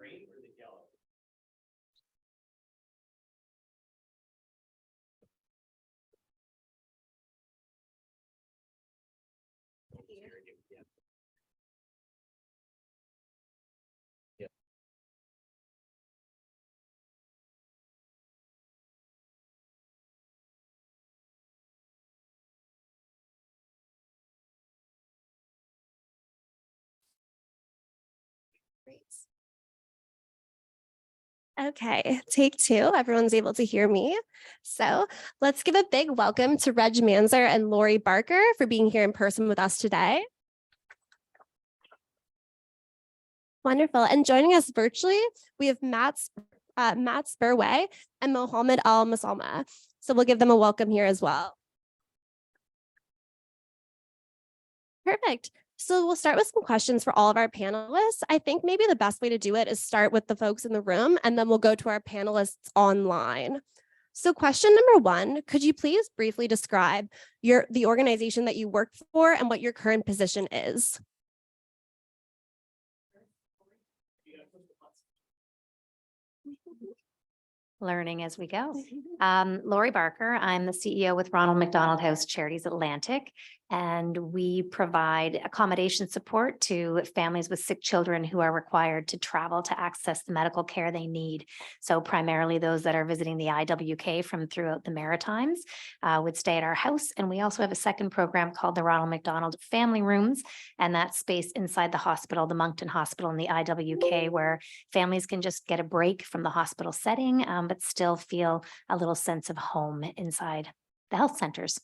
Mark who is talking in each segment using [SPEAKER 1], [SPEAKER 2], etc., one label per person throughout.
[SPEAKER 1] Great. Okay, take two. Everyone's able to hear me. So let's give a big welcome to Reg Manzer and Lori Barker for being here in person with us today. Wonderful. And joining us virtually, we have Matt Spurway and Mohammad Masalma. So we'll give them a welcome here as well. Perfect. So we'll start with some questions for all of our panelists. I think maybe the best way to do it is start with the folks in the room, and then we'll go to our panelists online. So question number one, could you please briefly describe the organization that you work for and what your current position is?
[SPEAKER 2] Learning as we go. Lori Barker, I'm the CEO with Ronald McDonald House Charities Atlantic, and we provide accommodation support to families with sick children who are required to travel to access the medical care they need. So primarily those that are visiting the IWK from throughout the Maritimes would stay at our house. And we also have a second program called the Ronald McDonald Family Rooms, and that's space inside the hospital, the Moncton Hospital and the IWK, where families can just get a break from the hospital setting, but still feel a little sense of home inside the health centers.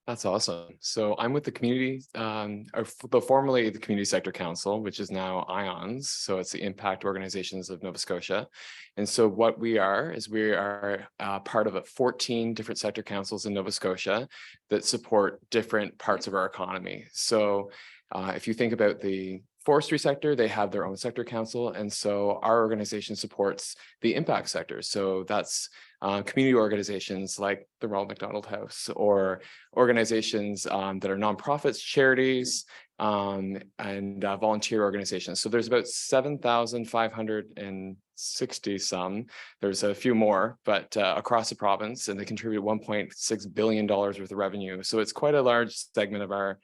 [SPEAKER 3] That's awesome. So I'm with the community, formerly the Community Sector Council, which is now ISANS. So it's the Impact Organizations of Nova Scotia. And so what we are is we are part of 14 different sector councils in Nova Scotia that support different parts of our economy. So if you think about the forestry sector, they have their own sector council. And so our organization supports the impact sector. So that's community organizations like the Ronald McDonald House, or organizations that are nonprofits, charities, and volunteer organizations. So there's about 7,560 some. There's a few more, but across the province, and they contribute $1.6 billion worth of revenue. So it's quite a large segment of our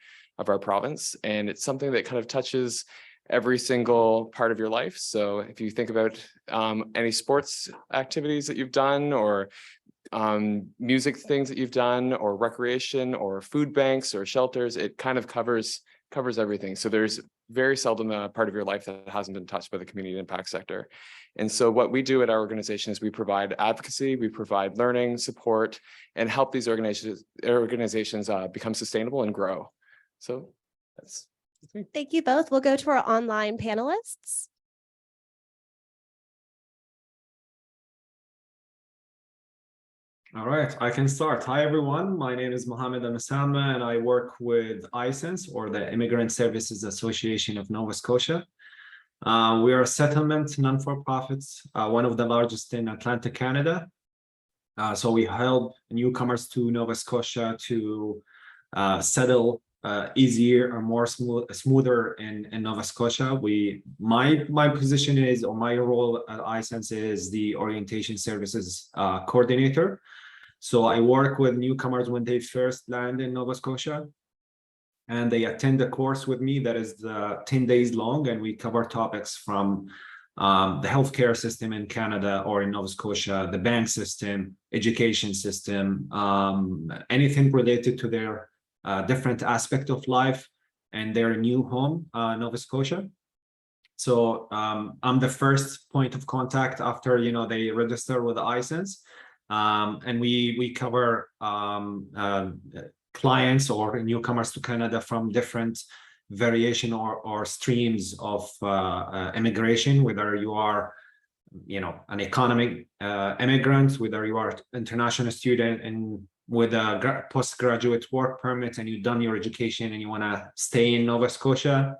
[SPEAKER 3] province, and it's something that kind of touches every single part of your life. So if you think about any sports activities that you've done, or music things that you've done, or recreation, or food banks, or shelters, it kind of covers everything. So there's very seldom a part of your life that hasn't been touched by the community impact sector. And so what we do at our organization is we provide advocacy, we provide learning, support, and help these organizations become sustainable and grow. So that's me.
[SPEAKER 1] Thank you both. We'll go to our online panelists.
[SPEAKER 4] All right, I can start. Hi, everyone. My name is Mohammad and Masalma, and I work with ISANS, or the Immigrant Services Association of Nova Scotia. We are a settlement non-for-profit, one of the largest in Atlantic Canada. So we help newcomers to Nova Scotia to settle easier or more smoother in Nova Scotia. My position is, or my role at ISANS is the orientation services coordinator. So I work with newcomers when they first land in Nova Scotia, and they attend a course with me that is 10 days long, and we cover topics from the healthcare system in Canada or in Nova Scotia, the bank system, education system, anything related to their different aspect of life and their new home, Nova Scotia. So I'm the first point of contact after they register with the ISANS, and we cover clients or newcomers to Canada from different variation or streams of immigration, whether you are an economic immigrant, whether you are an international student and with a postgraduate work permit and you've done your education and you want to stay in Nova Scotia,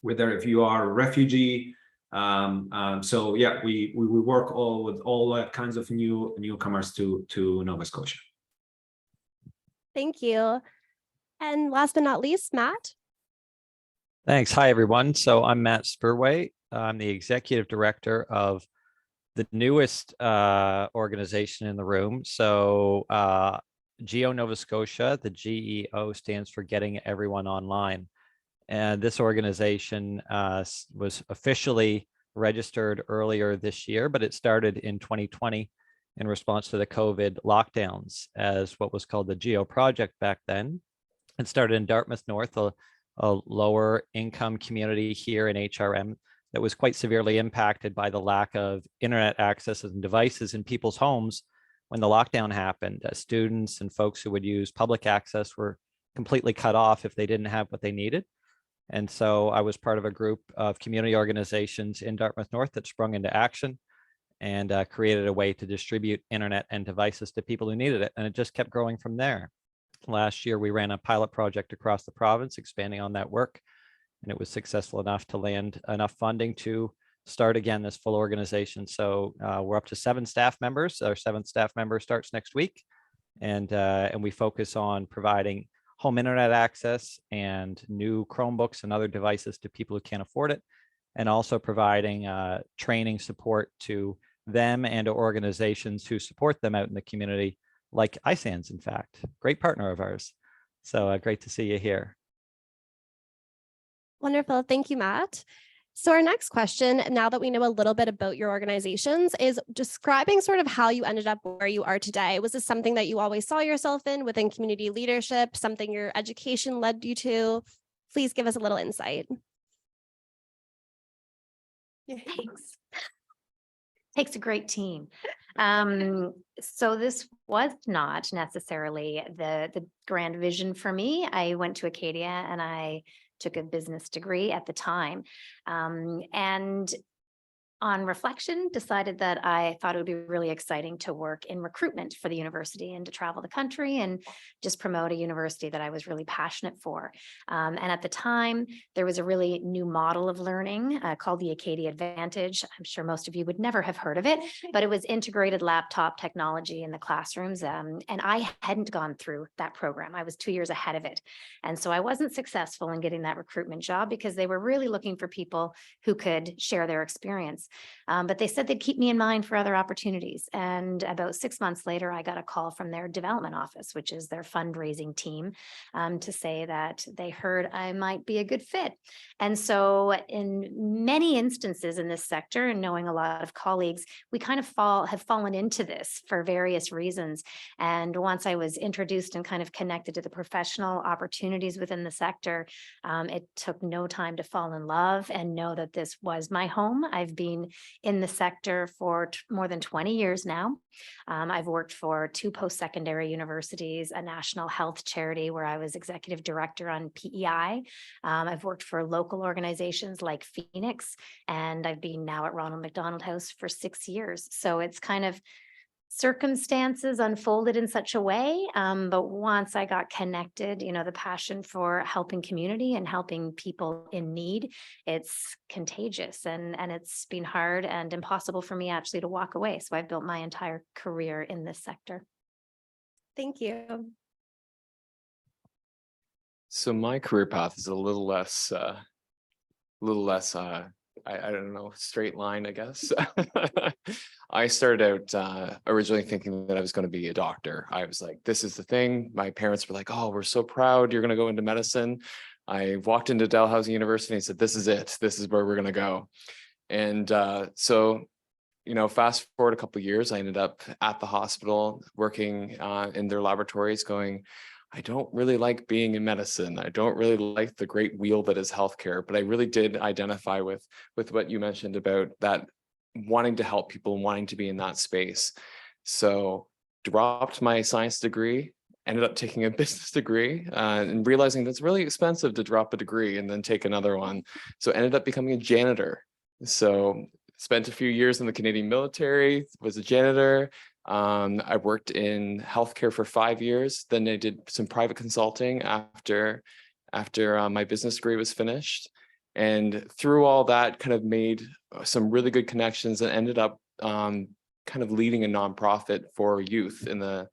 [SPEAKER 4] whether if you are a refugee. So yeah, we work with all kinds of newcomers to Nova Scotia.
[SPEAKER 1] Thank you. And last but not least, Matt.
[SPEAKER 5] Thanks. Hi, everyone. So I'm Matt Spurway. I'm the executive director of the newest organization in the room. So GEO Nova Scotia, the GEO stands for Getting Everyone Online. And this organization was officially registered earlier this year, but it started in 2020 in response to the COVID lockdowns as what was called the GEO Project back then. It started in Dartmouth North, a lower income community here in HRM that was quite severely impacted by the lack of internet access and devices in people's homes when the lockdown happened. Students and folks who would use public access were completely cut off if they didn't have what they needed. And so I was part of a group of community organizations in Dartmouth North that sprung into action and created a way to distribute internet and devices to people who needed it. And it just kept growing from there. Last year, we ran a pilot project across the province, expanding on that work, and it was successful enough to land enough funding to start again this full organization. So we're up to 7 staff members. Our 7th staff member starts next week, and we focus on providing home internet access and new Chromebooks and other devices to people who can't afford it, and also providing training support to them and to organizations who support them out in the community, like ISANS, in fact, great partner of ours. So great to see you here.
[SPEAKER 1] Wonderful. Thank you, Matt. So our next question, now that we know a little bit about your organizations, is describing sort of how you ended up where you are today. Was this something that you always saw yourself in within community leadership, something your education led you to? Please give us a little insight.
[SPEAKER 2] Thanks. Takes a great team. So this was not necessarily the grand vision for me. I went to Acadia and I took a business degree at the time. And on reflection, decided that I thought it would be really exciting to work in recruitment for the university and to travel the country and just promote a university that I was really passionate for. And at the time, there was a really new model of learning called the Acadia Advantage. I'm sure most of you would never have heard of it, but it was integrated laptop technology in the classrooms. And I hadn't gone through that program. I was 2 years ahead of it. And so I wasn't successful in getting that recruitment job because they were really looking for people who could share their experience. But they said they'd keep me in mind for other opportunities. And about 6 months later, I got a call from their development office, which is their fundraising team, to say that they heard I might be a good fit. And so in many instances in this sector, and knowing a lot of colleagues, we kind of have fallen into this for various reasons. And once I was introduced and kind of connected to the professional opportunities within the sector, it took no time to fall in love and know that this was my home. I've been in the sector for more than 20 years now. I've worked for 2 post-secondary universities, a national health charity where I was executive director on PEI. I've worked for local organizations like Phoenix, and I've been now at Ronald McDonald House for 6 years. So it's kind of circumstances unfolded in such a way. But once I got connected, the passion for helping community and helping people in need, it's contagious, and it's been hard and impossible for me actually to walk away. So I've built my entire career in this sector.
[SPEAKER 1] Thank you.
[SPEAKER 3] So my career path is a little less, I don't know, straight line, I guess. I started out originally thinking that I was going to be a doctor. I was like, this is the thing. My parents were like, oh, we're so proud you're going to go into medicine. I walked into Dalhousie University and said, this is it. This is where we're going to go. And so, fast forward a couple of years, I ended up at the hospital working in their laboratories going, I don't really like being in medicine. I don't really like the great wheel that is healthcare, but I really did identify with what you mentioned about that wanting to help people and wanting to be in that space. So dropped my science degree, ended up taking a business degree and realizing that's really expensive to drop a degree and then take another one. So ended up becoming a janitor. So spent a few years in the Canadian military, was a janitor. I worked in healthcare for 5 years. Then I did some private consulting after my business degree was finished. And through all that, kind of made some really good connections and ended up kind of leading a nonprofit for youth in the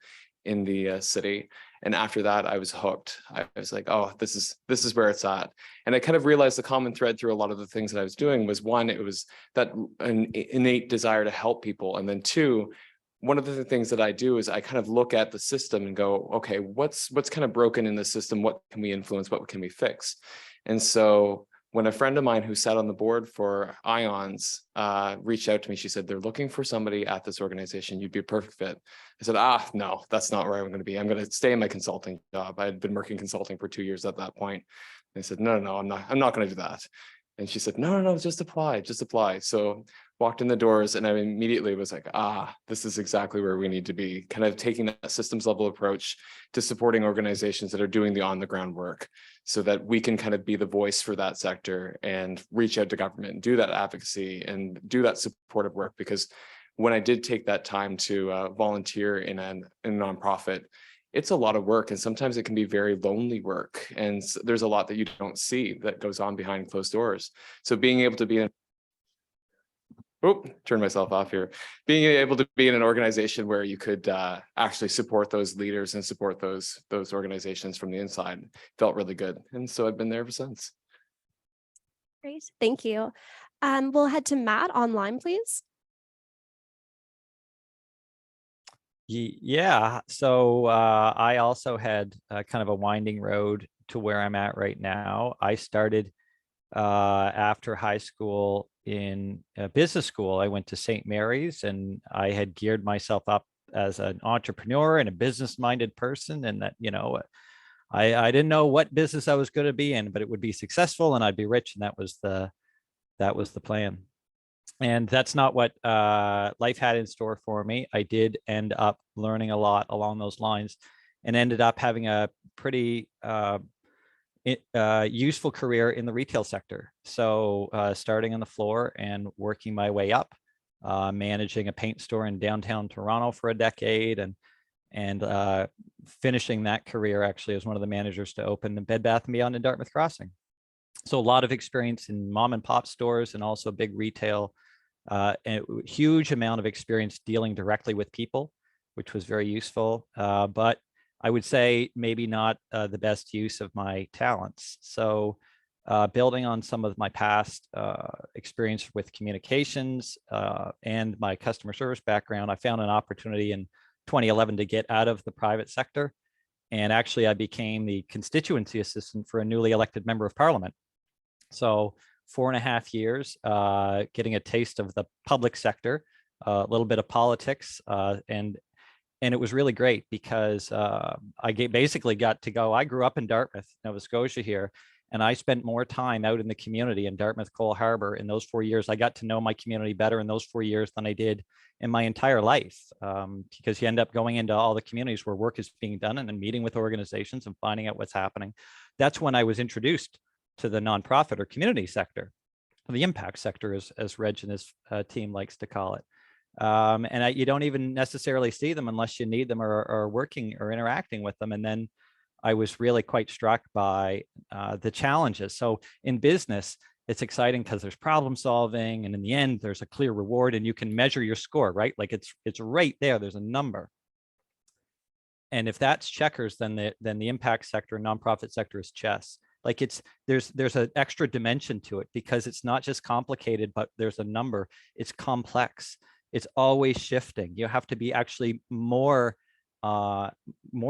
[SPEAKER 3] city. And after that, I was hooked. I was like, oh, this is where it's at. And I kind of realized the common thread through a lot of the things that I was doing was, one, it was that an innate desire to help people. And then two, one of the things that I do is I kind of look at the system and go, okay, what's kind of broken in the system? What can we influence? What can we fix? And so when a friend of mine who sat on the board for ISANS reached out to me, she said, they're looking for somebody at this organization. You'd be a perfect fit. I said, no, that's not where I'm going to be. I'm going to stay in my consulting job. I had been working consulting for 2 years at that point. And I said, no, I'm not going to do that. And she said, no, just apply. So walked in the doors and I immediately was like, this is exactly where we need to be, kind of taking that systems level approach to supporting organizations that are doing the on the ground work so that we can kind of be the voice for that sector and reach out to government and do that advocacy and do that supportive work. Because when I did take that time to volunteer in a nonprofit, it's a lot of work, and sometimes it can be very lonely work. And there's a lot that you don't see that goes on behind closed doors. So being able to be in, turn myself off here. Being able to be in an organization where you could actually support those leaders and support those organizations from the inside felt really good. And so I've been there ever since.
[SPEAKER 1] Great, thank you. We'll head to Matt online, please.
[SPEAKER 5] Yeah, so I also had kind of a winding road to where I'm at right now. I started after high school in business school. I went to St. Mary's and I had geared myself up as an entrepreneur and a business-minded person, and that, you know, I didn't know what business I was going to be in, but it would be successful and I'd be rich, and that was the plan. And that's not what life had in store for me. I did end up learning a lot along those lines and ended up having a pretty useful career in the retail sector. So starting on the floor and working my way up, managing a paint store in downtown Toronto for a decade, and finishing that career actually as one of the managers to open the Bed Bath & Beyond in Dartmouth Crossing. So a lot of experience in mom and pop stores and also big retail, and a huge amount of experience dealing directly with people, which was very useful. But I would say maybe not the best use of my talents. So building on some of my past experience with communications and my customer service background, I found an opportunity in 2011 to get out of the private sector. And actually, I became the constituency assistant for a newly elected member of parliament. So 4.5 years, getting a taste of the public sector, a little bit of politics, and it was really great because I basically got to go. I grew up in Dartmouth, Nova Scotia here, and I spent more time out in the community in Dartmouth, Cole Harbour in those 4 years. I got to know my community better in those 4 years than I did in my entire life, because you end up going into all the communities where work is being done and then meeting with organizations and finding out what's happening. That's when I was introduced to the nonprofit or community sector, the impact sector, as Reg and his team likes to call it. And you don't even necessarily see them unless you need them or working or interacting with them. And then I was really quite struck by the challenges. So in business, it's exciting because there's problem solving, and in the end, there's a clear reward, and you can measure your score, right? Like it's right there. There's a number. And if that's checkers, then the impact sector, nonprofit sector is chess. Like there's an extra dimension to it because it's not just complicated, but there's a number. It's complex. It's always shifting. You have to be actually more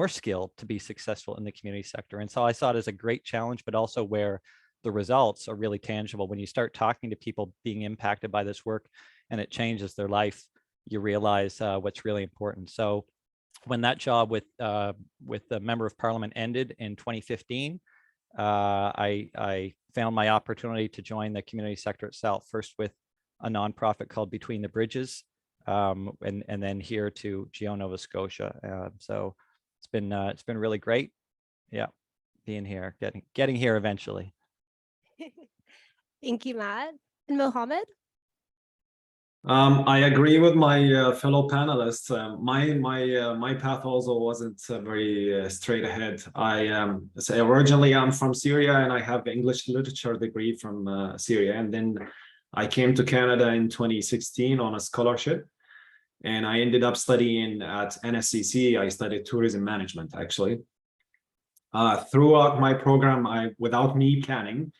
[SPEAKER 5] skilled to be successful in the community sector. And so I saw it as a great challenge, but also where the results are really tangible. When you start talking to people being impacted by this work and it changes their life, you realize what's really important. So when that job with the member of parliament ended in 2015, I found my opportunity to join the community sector itself, first with a nonprofit called Between the Bridges, and then here to Geo Nova Scotia. So it's been really great. Yeah, being here, getting here eventually.
[SPEAKER 1] Thank you, Matt. And Mohammad?
[SPEAKER 4] I agree with my fellow panelists. My path also wasn't very straight ahead. So originally I'm from Syria and I have English literature degree from Syria, and then I came to Canada in 2016 on a scholarship, and I ended up studying at NSCC. I studied tourism management actually, Throughout my program, without me planning,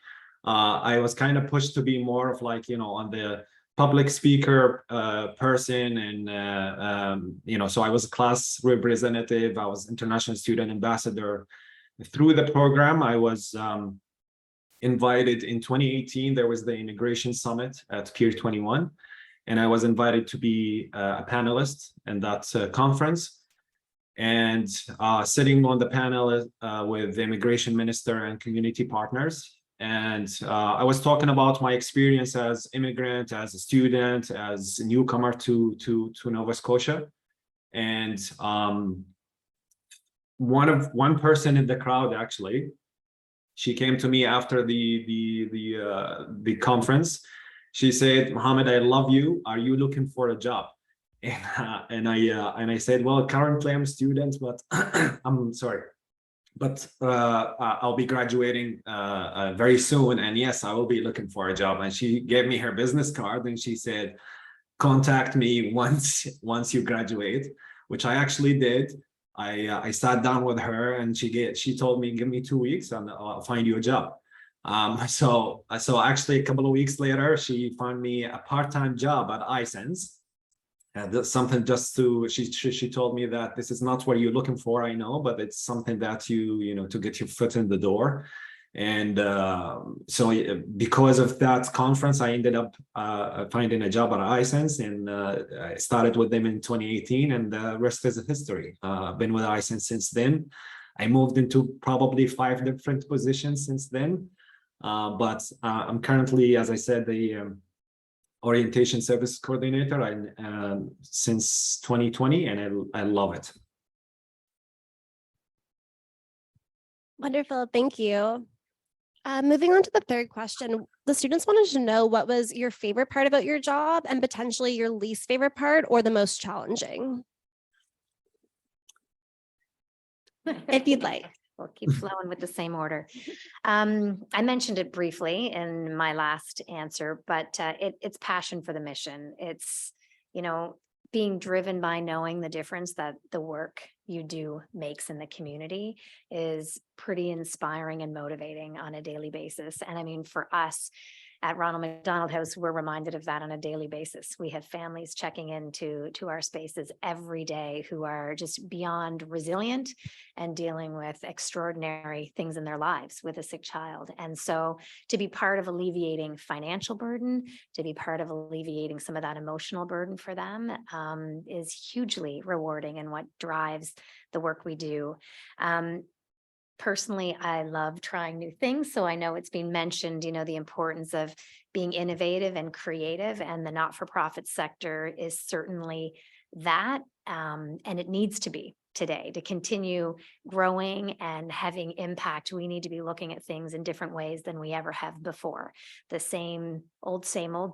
[SPEAKER 4] I was kind of pushed to be more of like, on the public speaker person, and so I was a class representative, I was international student ambassador. Through the program, I was invited in 2018. There was the immigration summit at Pier 21, and I was invited to be a panelist in that conference. And sitting on the panel with the immigration minister and community partners. And I was talking about my experience as immigrant, as a student, as a newcomer to Nova Scotia. And one person in the crowd, actually, she came to me after the conference. She said, "Mohammed, I love you. Are you looking for a job?" And I said, "Well, currently I'm a student, but I'm sorry, but I'll be graduating very soon, and yes, I will be looking for a job." And she gave me her business card, and she said, "Contact me once you graduate," which I actually did. I sat down with her, and she told me, "Give me 2 weeks, and I'll find you a job." So actually, a couple of weeks later, she found me a part-time job at ISANS. That's something just to, she told me that this is not what you're looking for, I know, but it's something that to get your foot in the door. And so because of that conference, I ended up finding a job at ISANS, and I started with them in 2018, and the rest is history. I've been with ISANS since then. I moved into probably 5 different positions since then. But I'm currently, as I said, the orientation service coordinator since 2020, and I love it.
[SPEAKER 1] Wonderful, thank you. Moving on to the third question, the students wanted to know what was your favorite part about your job and potentially your least favorite part or the most challenging, if you'd like.
[SPEAKER 2] We'll keep flowing with the same order. I mentioned it briefly in my last answer, but it's passion for the mission. It's, being driven by knowing the difference that the work you do makes in the community is pretty inspiring and motivating on a daily basis. And I mean, for us at Ronald McDonald House, we're reminded of that on a daily basis. We have families checking into our spaces every day who are just beyond resilient and dealing with extraordinary things in their lives with a sick child. And so to be part of alleviating financial burden, to be part of alleviating some of that emotional burden for them is hugely rewarding and what drives the work we do. Personally, I love trying new things. So I know it's been mentioned, the importance of being innovative and creative, and the not-for-profit sector is certainly that. And it needs to be today to continue growing and having impact. We need to be looking at things in different ways than we ever have before. The same old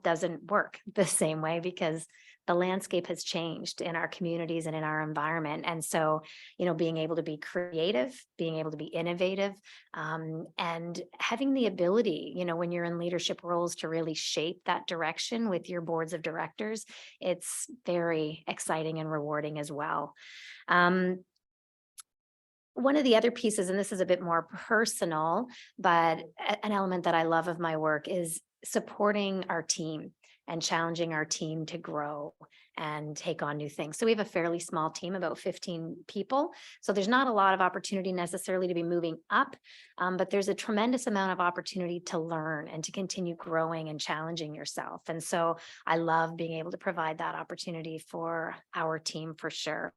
[SPEAKER 2] doesn't work the same way because the landscape has changed in our communities and in our environment. And so, being able to be creative, being able to be innovative, and having the ability, when you're in leadership roles to really shape that direction with your boards of directors, it's very exciting and rewarding as well. One of the other pieces, and this is a bit more personal, but an element that I love of my work is supporting our team and challenging our team to grow and take on new things. So we have a fairly small team, about 15 people. So there's not a lot of opportunity necessarily to be moving up, but there's a tremendous amount of opportunity to learn and to continue growing and challenging yourself. And so I love being able to provide that opportunity for our team for sure.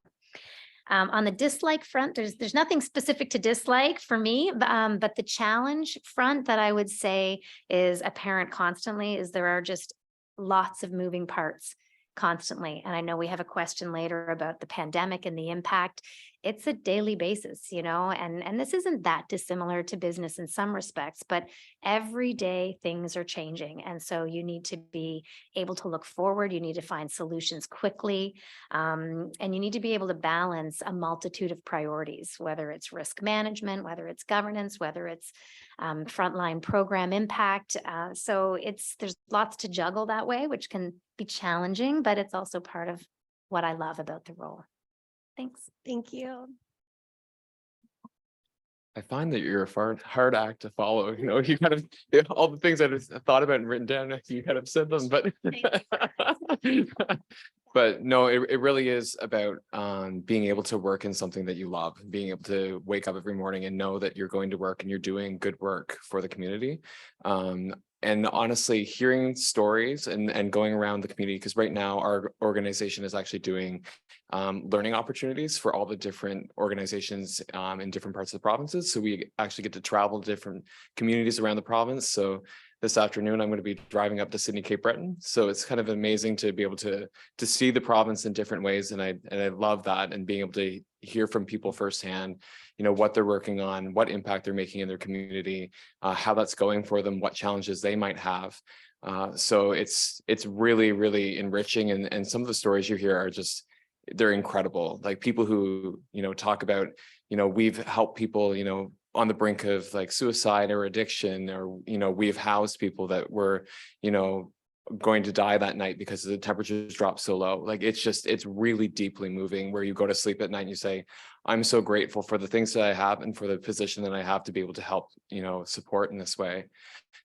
[SPEAKER 2] On the dislike front, there's nothing specific to dislike for me, but the challenge front that I would say is apparent constantly is there are just lots of moving parts constantly. And I know we have a question later about the pandemic and the impact. It's a daily basis, and this isn't that dissimilar to business in some respects, but every day things are changing. And so you need to be able to look forward. You need to find solutions quickly. And you need to be able to balance a multitude of priorities, whether it's risk management, whether it's governance, whether it's frontline program impact. So there's lots to juggle that way, which can be challenging, but it's also part of what I love about the role. Thanks.
[SPEAKER 1] Thank you.
[SPEAKER 3] I find that you're a hard act to follow. You know, you kind of all the things I've thought about and written down. You kind of said them, but but no, it really is about being able to work in something that you love, being able to wake up every morning and know that you're going to work and you're doing good work for the community. And honestly, hearing stories and going around the community, because right now our organization is actually doing learning opportunities for all the different organizations in different parts of the provinces. So we actually get to travel to different communities around the province. So this afternoon, I'm going to be driving up to Sydney, Cape Breton. So it's kind of amazing to be able to see the province in different ways. And I love that, and being able to hear from people firsthand, you know, what they're working on, what impact they're making in their community, how that's going for them, what challenges they might have. So it's really, really enriching. And some of the stories you hear are just, they're incredible. Like people who, you know, talk about, you know, we've helped people, you know, on the brink of like suicide or addiction, or, you know, we've housed people that were, you know, going to die that night because the temperatures dropped so low. Like it's really deeply moving, where you go to sleep at night and you say, I'm so grateful for the things that I have and for the position that I have to be able to help, you know, support in this way.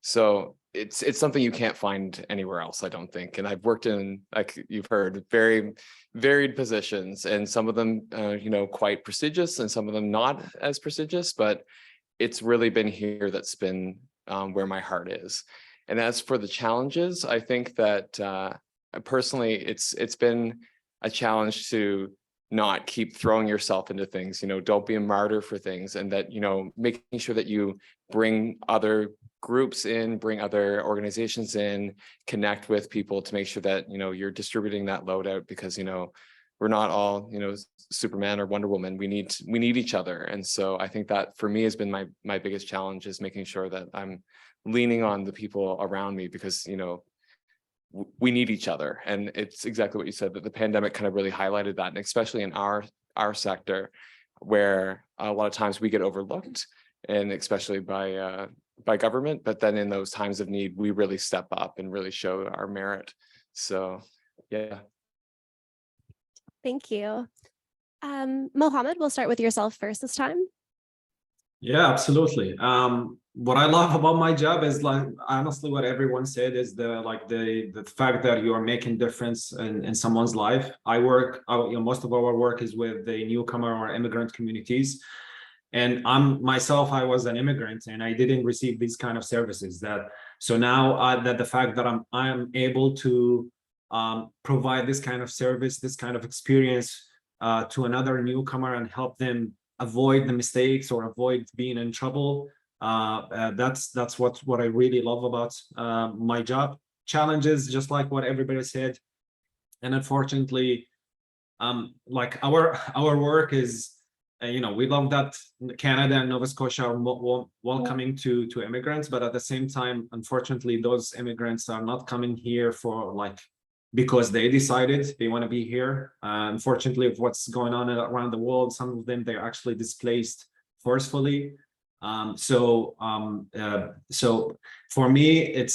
[SPEAKER 3] So it's something you can't find anywhere else, I don't think. And I've worked in, like you've heard, very varied positions, and some of them, you know, quite prestigious, and some of them not as prestigious, but it's really been here that's been where my heart is. And as for the challenges, I think that personally, it's been a challenge to not keep throwing yourself into things, you know, don't be a martyr for things, and that, you know, making sure that you bring other groups in, bring other organizations in, connect with people to make sure that, you know, you're distributing that load out, because, you know, we're not all, you know, Superman or Wonder Woman. We need each other. And so I think that for me has been my biggest challenge, is making sure that I'm leaning on the people around me, because, you know, we need each other. And it's exactly what you said, that the pandemic kind of really highlighted that, and especially in our sector, where a lot of times we get overlooked, and especially by government, but then in those times of need, we really step up and really show our merit. So, yeah.
[SPEAKER 1] Thank you. Mohammad, we'll start with yourself first this time.
[SPEAKER 4] Yeah, absolutely. What I love about my job is, like, honestly, what everyone said is the fact that you are making difference in someone's life. You know, most of our work is with the newcomer or immigrant communities. And I was an immigrant, and I didn't receive these kind of services. So now that the fact that I'm able to provide this kind of service, this kind of experience to another newcomer, and help them avoid the mistakes or avoid being in trouble. That's what I really love about my job. Challenges, just like what everybody said, and unfortunately, like our work is, you know, we love that Canada and Nova Scotia are welcoming to immigrants, but at the same time, unfortunately, those immigrants are not coming here for, like, because they decided they want to be here. Unfortunately, of what's going on around the world, some of them, they're actually displaced forcefully. So for me,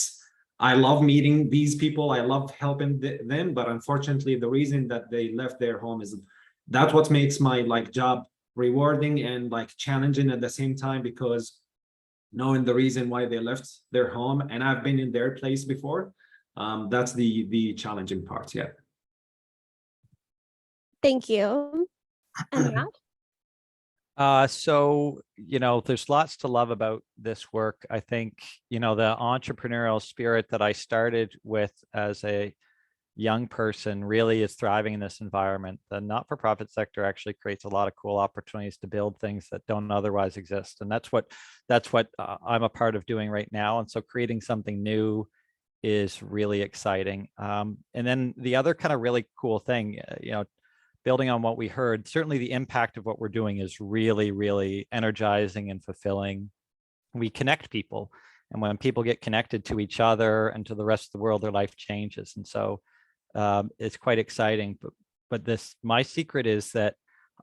[SPEAKER 4] I love meeting these people. I love helping them, but unfortunately, the reason that they left their home is that's what makes my job rewarding and challenging at the same time, because knowing the reason why they left their home, and I've been in their place before. That's the challenging part. Yeah.
[SPEAKER 1] Thank you. And Matt?
[SPEAKER 5] So, you know, there's lots to love about this work. I think, you know, the entrepreneurial spirit that I started with as a young person really is thriving in this environment. The not-for-profit sector actually creates a lot of cool opportunities to build things that don't otherwise exist. And that's what I'm a part of doing right now. And so creating something new is really exciting. And then the other kind of really cool thing, you know, building on what we heard, certainly the impact of what we're doing is really, really energizing and fulfilling. We connect people, and when people get connected to each other and to the rest of the world, their life changes. And so it's quite exciting. But my secret is that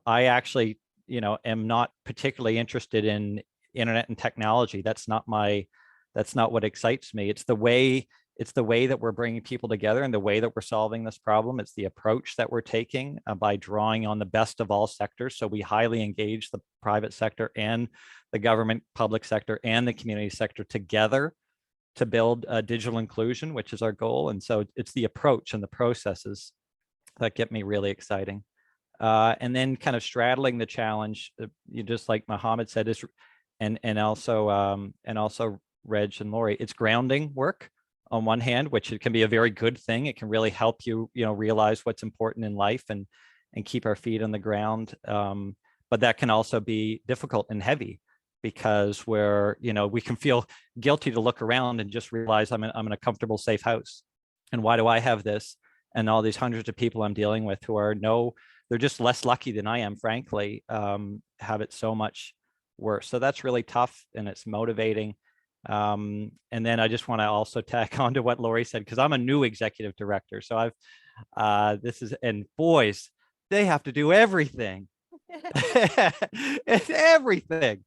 [SPEAKER 5] I actually, you know, am not particularly interested in internet and technology. That's not what excites me. It's the way It's the way that we're bringing people together and the way that we're solving this problem. It's the approach that we're taking by drawing on the best of all sectors. So we highly engage the private sector and the government, public sector, and the community sector together to build digital inclusion, which is our goal. And so it's the approach and the processes that get me really exciting. And then kind of straddling the challenge, you just like Mohammad said, is and also Reg and Lori, it's grounding work on one hand, which it can be a very good thing. It can really help you, realize what's important in life and keep our feet on the ground. But that can also be difficult and heavy because we can feel guilty to look around and just realize I'm in a comfortable, safe house. And why do I have this? And all these hundreds of people I'm dealing with who they're just less lucky than I am, frankly, have it so much worse. So that's really tough and it's motivating. And then I just want to also tack on to what Lori said, because I'm a new executive director. So and boys, they have to do everything. It's everything.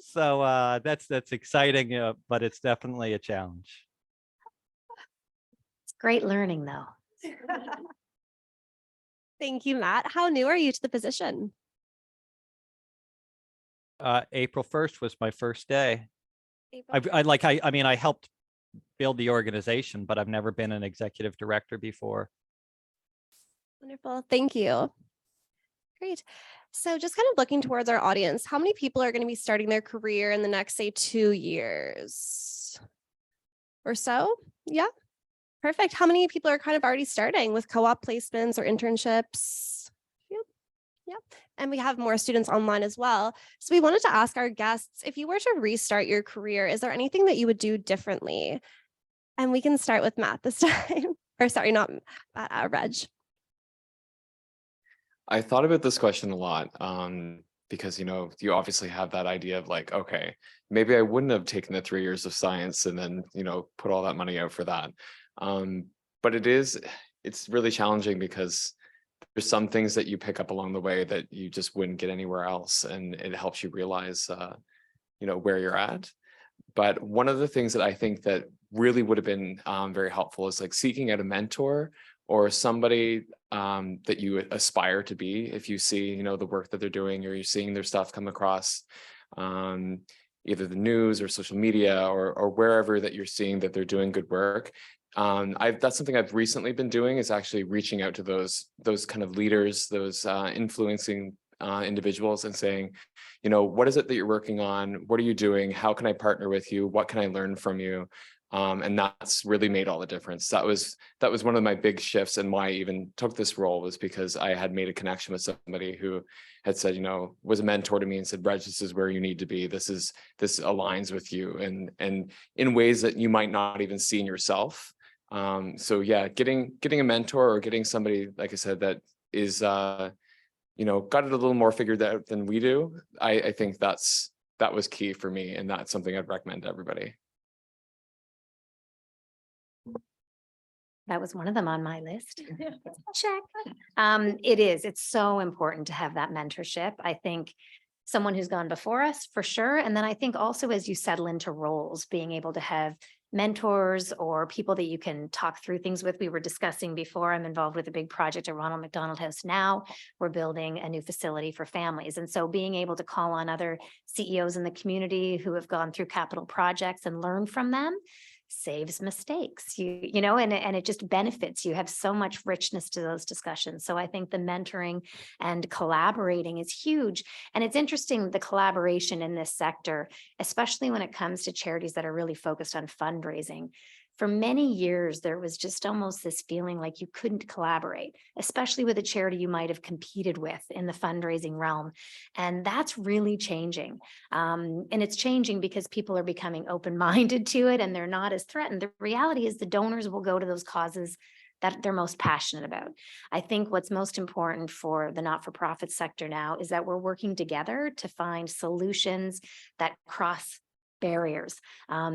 [SPEAKER 5] So that's exciting, but it's definitely a challenge.
[SPEAKER 2] It's great learning though.
[SPEAKER 1] Thank you, Matt. How new are you to the position?
[SPEAKER 5] April 1st was my first day.
[SPEAKER 1] April?
[SPEAKER 5] I helped build the organization, but I've never been an executive director before.
[SPEAKER 1] Wonderful. Thank you. Great. So just kind of looking towards our audience, how many people are going to be starting their career in the next, say, 2 years or so? Yeah. Perfect. How many people are kind of already starting with co-op placements or internships? Yep. And we have more students online as well. So we wanted to ask our guests, if you were to restart your career, is there anything that you would do differently? And we can start with Matt this time. Or sorry, not Matt, Reg.
[SPEAKER 3] I thought about this question a lot because, you obviously have that idea of like, okay, maybe I wouldn't have taken the 3 years of science and then, put all that money out for that. But it's really challenging because there's some things that you pick up along the way that you just wouldn't get anywhere else. And it helps you realize, where you're at. But one of the things that I think that really would have been very helpful is like seeking out a mentor or somebody that you aspire to be. If you see, the work that they're doing, or you're seeing their stuff come across either the news or social media or wherever that you're seeing that they're doing good work. That's something I've recently been doing, is actually reaching out to those kind of leaders, those influencing individuals, and saying, what is it that you're working on? What are you doing? How can I partner with you? What can I learn from you? And that's really made all the difference. That was one of my big shifts, and why I even took this role was because I had made a connection with somebody who had said, was a mentor to me and said, Reg, this is where you need to be. This aligns with you, and in ways that you might not even see in yourself. So yeah, getting a mentor or getting somebody, like I said, that is, got it a little more figured out than we do. I think that was key for me, and that's something I'd recommend to everybody.
[SPEAKER 2] That was one of them on my list. Check. It's so important to have that mentorship. I think someone who's gone before us for sure. And then I think also as you settle into roles, being able to have mentors or people that you can talk through things with. We were discussing before, I'm involved with a big project at Ronald McDonald House now. We're building a new facility for families. And so being able to call on other CEOs in the community who have gone through capital projects and learn from them saves mistakes, and it just benefits. You have so much richness to those discussions. So I think the mentoring and collaborating is huge. And it's interesting, the collaboration in this sector, especially when it comes to charities that are really focused on fundraising. For many years, there was just almost this feeling like you couldn't collaborate, especially with a charity you might have competed with in the fundraising realm. And that's really changing. And it's changing because people are becoming open-minded to it and they're not as threatened. The reality is the donors will go to those causes that they're most passionate about. I think what's most important for the not-for-profit sector now is that we're working together to find solutions that cross barriers.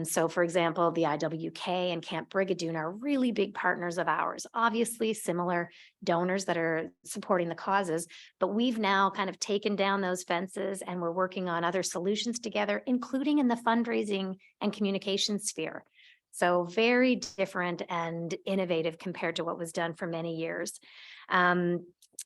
[SPEAKER 2] So for example, the IWK and Camp Brigadoon are really big partners of ours, obviously similar donors that are supporting the causes, but we've now kind of taken down those fences and we're working on other solutions together, including in the fundraising and communication sphere. So very different and innovative compared to what was done for many years.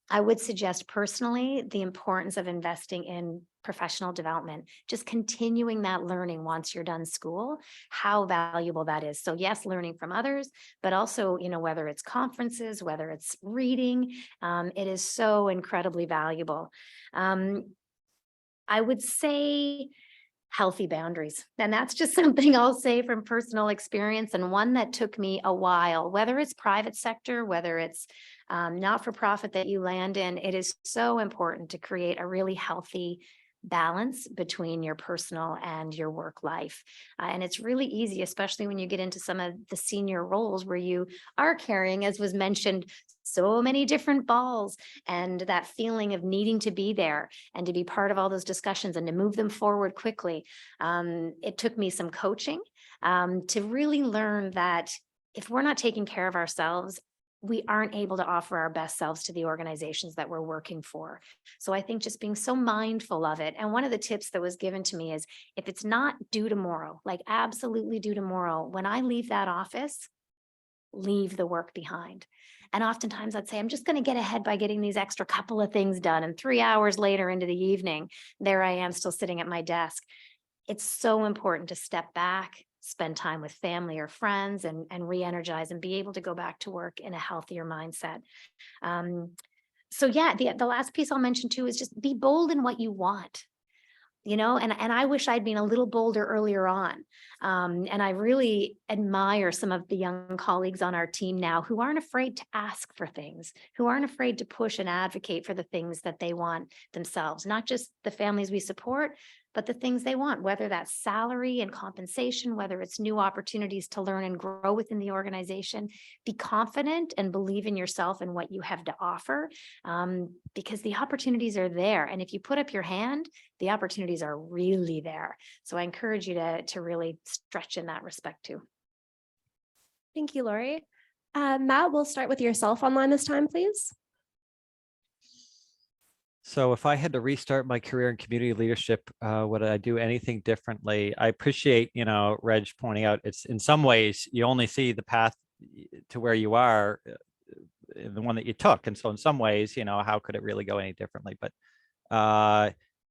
[SPEAKER 2] I would suggest personally the importance of investing in professional development, just continuing that learning once you're done school, how valuable that is. So yes, learning from others, but also, whether it's conferences, whether it's reading, it is so incredibly valuable. I would say healthy boundaries. And that's just something I'll say from personal experience, and one that took me a while, whether it's private sector, whether it's not-for-profit that you land in. It is so important to create a really healthy balance between your personal and your work life. And it's really easy, especially when you get into some of the senior roles where you are carrying, as was mentioned, so many different balls, and that feeling of needing to be there and to be part of all those discussions and to move them forward quickly. It took me some coaching to really learn that if we're not taking care of ourselves, we aren't able to offer our best selves to the organizations that we're working for. So I think just being so mindful of it. And one of the tips that was given to me is, if it's not due tomorrow, like absolutely due tomorrow, when I leave that office, leave the work behind. And oftentimes I'd say, I'm just going to get ahead by getting these extra couple of things done. And 3 hours later into the evening, there I am still sitting at my desk. It's so important to step back, spend time with family or friends, and re-energize and be able to go back to work in a healthier mindset. So yeah, the last piece I'll mention too is just be bold in what you want. And I wish I'd been a little bolder earlier on. And I really admire some of the young colleagues on our team now who aren't afraid to ask for things, who aren't afraid to push and advocate for the things that they want themselves, not just the families we support, but the things they want, whether that's salary and compensation, whether it's new opportunities to learn and grow within the organization. Be confident and believe in yourself and what you have to offer, because the opportunities are there. And if you put up your hand, the opportunities are really there. So I encourage you to really stretch in that respect too.
[SPEAKER 1] Thank you, Lori. Matt, we'll start with yourself online this time, please.
[SPEAKER 5] So if I had to restart my career in community leadership, would I do anything differently? I appreciate, Reg pointing out it's in some ways you only see the path to where you are, the one that you took. And so in some ways, how could it really go any differently? But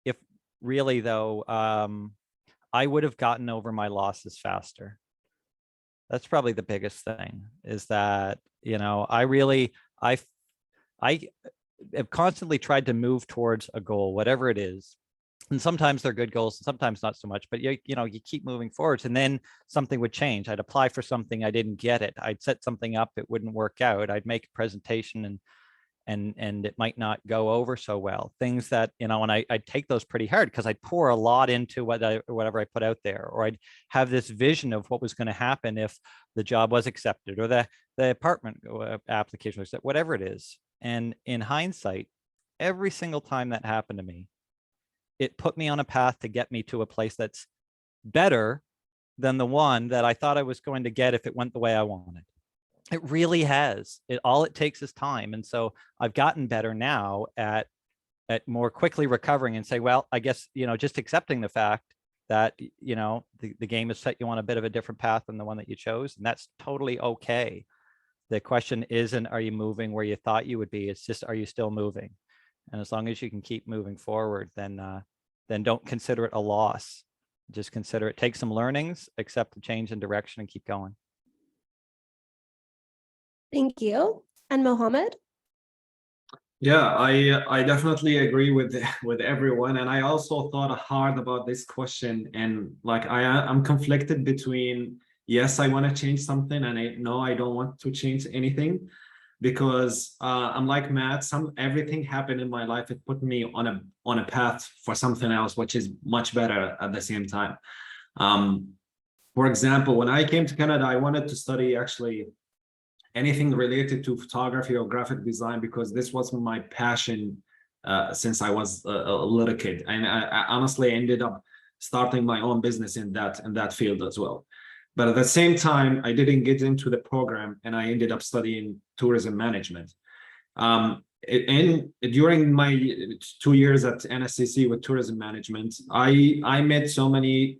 [SPEAKER 5] if really though, I would have gotten over my losses faster. That's probably the biggest thing, is that, I have constantly tried to move towards a goal, whatever it is. And sometimes they're good goals, and sometimes not so much, but you keep moving forwards, and then something would change. I'd apply for something, I didn't get it. I'd set something up, it wouldn't work out. I'd make a presentation and it might not go over so well. Things that, and I'd take those pretty hard because I'd pour a lot into whatever I put out there, or I'd have this vision of what was going to happen if the job was accepted, or the apartment application was accepted, whatever it is. And in hindsight, every single time that happened to me, it put me on a path to get me to a place that's better than the one that I thought I was going to get if it went the way I wanted. It really has. All it takes is time. And so I've gotten better now at more quickly recovering and say, well, I guess, just accepting the fact that, the game has set you on a bit of a different path than the one that you chose. And that's totally okay. The question isn't, are you moving where you thought you would be? It's just, are you still moving? And as long as you can keep moving forward, then don't consider it a loss. Just consider it, take some learnings, accept the change in direction, and keep going.
[SPEAKER 1] Thank you. And Mohammad?
[SPEAKER 4] Yeah, I definitely agree with everyone, and I also thought hard about this question, and like I'm conflicted between, yes, I want to change something, and no, I don't want to change anything, because I'm like Matt. Everything happened in my life, it put me on a path for something else, which is much better at the same time. For example, when I came to Canada, I wanted to study actually anything related to photography or graphic design, because this was my passion since I was a little kid, and I honestly ended up starting my own business in that field as well. But at the same time, I didn't get into the program, and I ended up studying tourism management. During my 2 years at NSCC with tourism management, I met so many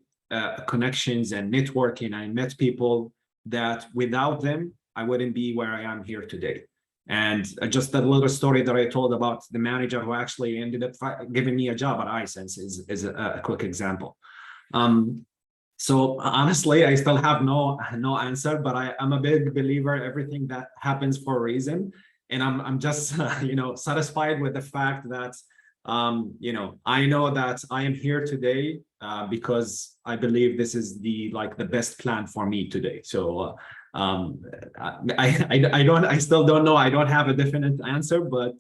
[SPEAKER 4] connections and networking. I met people that without them, I wouldn't be where I am here today. And just that little story that I told about the manager who actually ended up giving me a job at ISANS is a quick example. So honestly, I still have no answer, but I'm a big believer everything that happens for a reason. And I'm just, satisfied with the fact that, I know that I am here today because I believe this is the best plan for me today. So I still don't know. I don't have a definite answer, but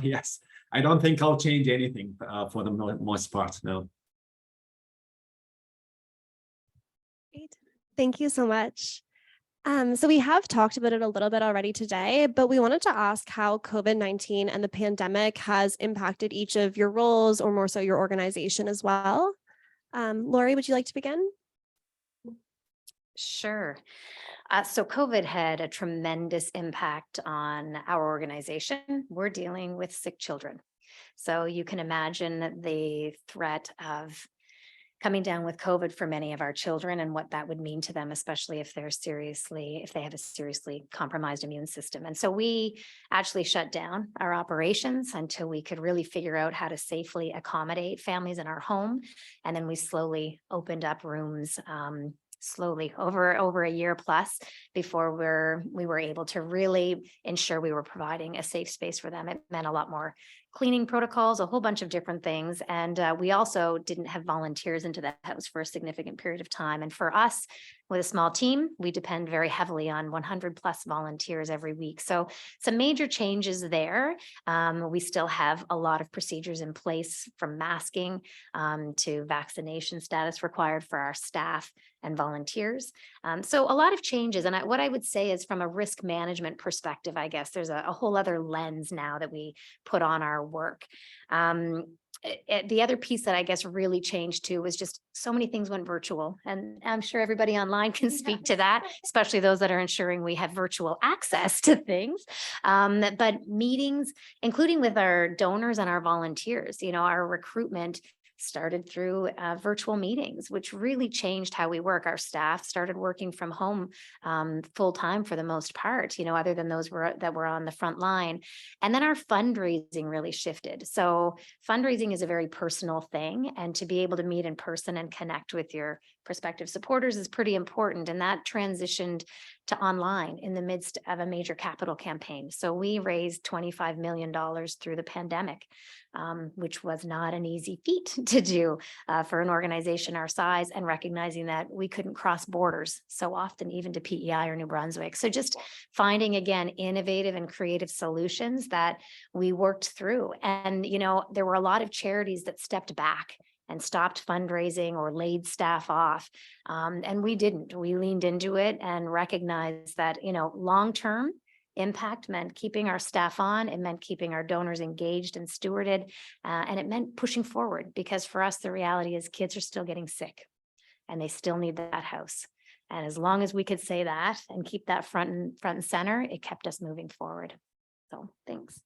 [SPEAKER 4] yes, I don't think I'll change anything for the most part. No.
[SPEAKER 1] Great. Thank you so much. So we have talked about it a little bit already today, but we wanted to ask how COVID-19 and the pandemic has impacted each of your roles, or more so your organization as well. Lori, would you like to begin?
[SPEAKER 2] Sure. So COVID had a tremendous impact on our organization. We're dealing with sick children. So you can imagine the threat of coming down with COVID for many of our children and what that would mean to them, especially if they have a seriously compromised immune system. And so we actually shut down our operations until we could really figure out how to safely accommodate families in our home. And then we slowly opened up rooms slowly over a year plus before we were able to really ensure we were providing a safe space for them. It meant a lot more cleaning protocols, a whole bunch of different things. And we also didn't have volunteers into the house for a significant period of time. And for us, with a small team, we depend very heavily on 100 plus volunteers every week. So some major changes there. We still have a lot of procedures in place, from masking to vaccination status required for our staff and volunteers. So a lot of changes. And what I would say is, from a risk management perspective, I guess there's a whole other lens now that we put on our work. The other piece that I guess really changed too was just so many things went virtual, and I'm sure everybody online can speak to that, especially those that are ensuring we have virtual access to things. But meetings, including with our donors and our volunteers, our recruitment started through virtual meetings, which really changed how we work. Our staff started working from home full time for the most part, other than those that were on the front line. And then our fundraising really shifted. So fundraising is a very personal thing, and to be able to meet in person and connect with your prospective supporters is pretty important. And that transitioned to online in the midst of a major capital campaign. So we raised $25 million through the pandemic, which was not an easy feat to do for an organization our size, and recognizing that we couldn't cross borders so often, even to PEI or New Brunswick. So just finding, again, innovative and creative solutions that we worked through. And, there were a lot of charities that stepped back and stopped fundraising or laid staff off. And we didn't. We leaned into it and recognized that, long-term impact meant keeping our staff on. It meant keeping our donors engaged and stewarded. And it meant pushing forward, because for us, the reality is kids are still getting sick and they still need that house. And as long as we could say that and keep that front and center, it kept us moving forward. So thanks.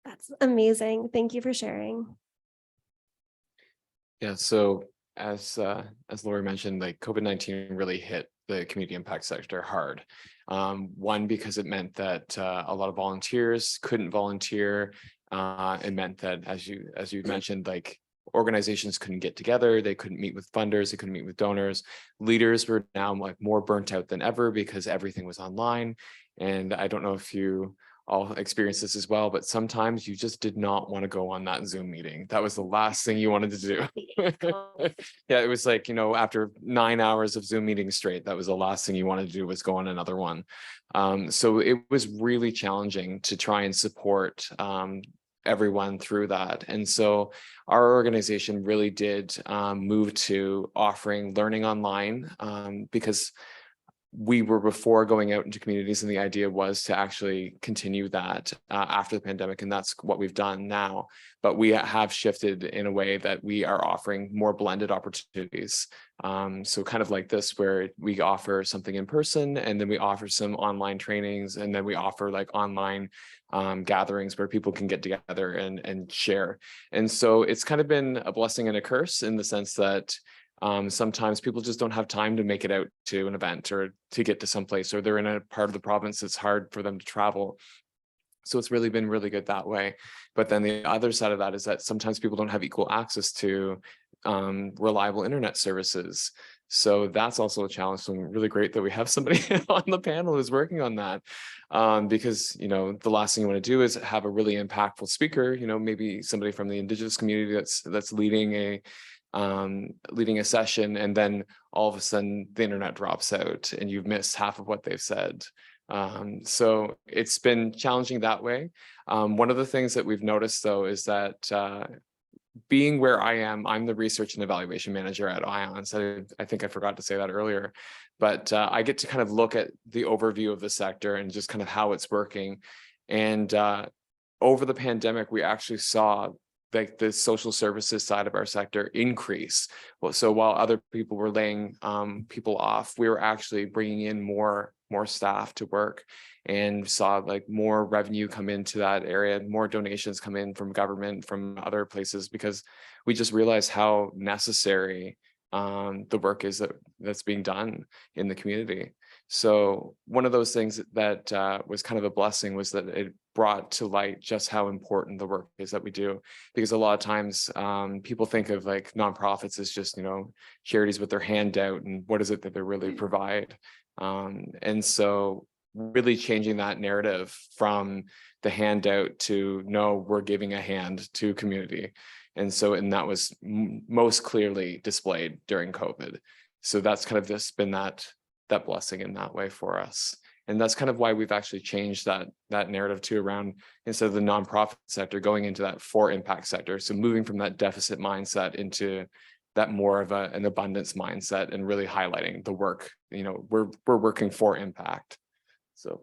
[SPEAKER 1] That's amazing. Thank you for sharing.
[SPEAKER 3] Yeah, so as Lori mentioned, COVID-19 really hit the community impact sector hard. One, because it meant that a lot of volunteers couldn't volunteer. It meant that, as you mentioned, organizations couldn't get together, they couldn't meet with funders, they couldn't meet with donors. Leaders were now more burnt out than ever because everything was online. And I don't know if you all experience this as well, but sometimes you just did not want to go on that Zoom meeting. That was the last thing you wanted to do. Yeah, it was after 9 hours of Zoom meetings straight, that was the last thing you wanted to do, was go on another one. So it was really challenging to try and support everyone through that. And so our organization really did move to offering learning online, because we were before going out into communities, and the idea was to actually continue that after the pandemic, and that's what we've done now. But we have shifted in a way that we are offering more blended opportunities. So kind of like this, where we offer something in person, and then we offer some online trainings, and then we offer online gatherings where people can get together and share. And so it's kind of been a blessing and a curse, in the sense that Sometimes people just don't have time to make it out to an event or to get to someplace, or they're in a part of the province that's hard for them to travel. So it's really been really good that way. But then the other side of that is that sometimes people don't have equal access to reliable internet services. So that's also a challenge. So really great that we have somebody on the panel who's working on that, because, you know, the last thing you want to do is have a really impactful speaker, you know, maybe somebody from the Indigenous community that's leading a session, and then all of a sudden the internet drops out and you've missed half of what they've said. So it's been challenging that way. One of the things that we've noticed, though, is that being where I am, I'm the research and evaluation manager at ISANS. I think I forgot to say that earlier, but I get to kind of look at the overview of the sector and just kind of how it's working. And over the pandemic, we actually saw like the social services side of our sector increase. Well, so while other people were laying people off, we were actually bringing in more staff to work, and saw like more revenue come into that area, more donations come in from government, from other places, because we just realized how necessary the work is that's being done in the community. So one of those things that was kind of a blessing was that it brought to light just how important the work is that we do, because a lot of times people think of like nonprofits as just, you know, charities with their hand out, and what is it that they really provide. And so really changing that narrative from the handout to, no, we're giving a hand to community. And so, and that was most clearly displayed during COVID. So that's kind of just been that blessing in that way for us. And that's kind of why we've actually changed that narrative too, around, instead of the nonprofit sector, going into that for impact sector. So moving from that deficit mindset into that more of an abundance mindset, and really highlighting the work, you know, we're working for impact. So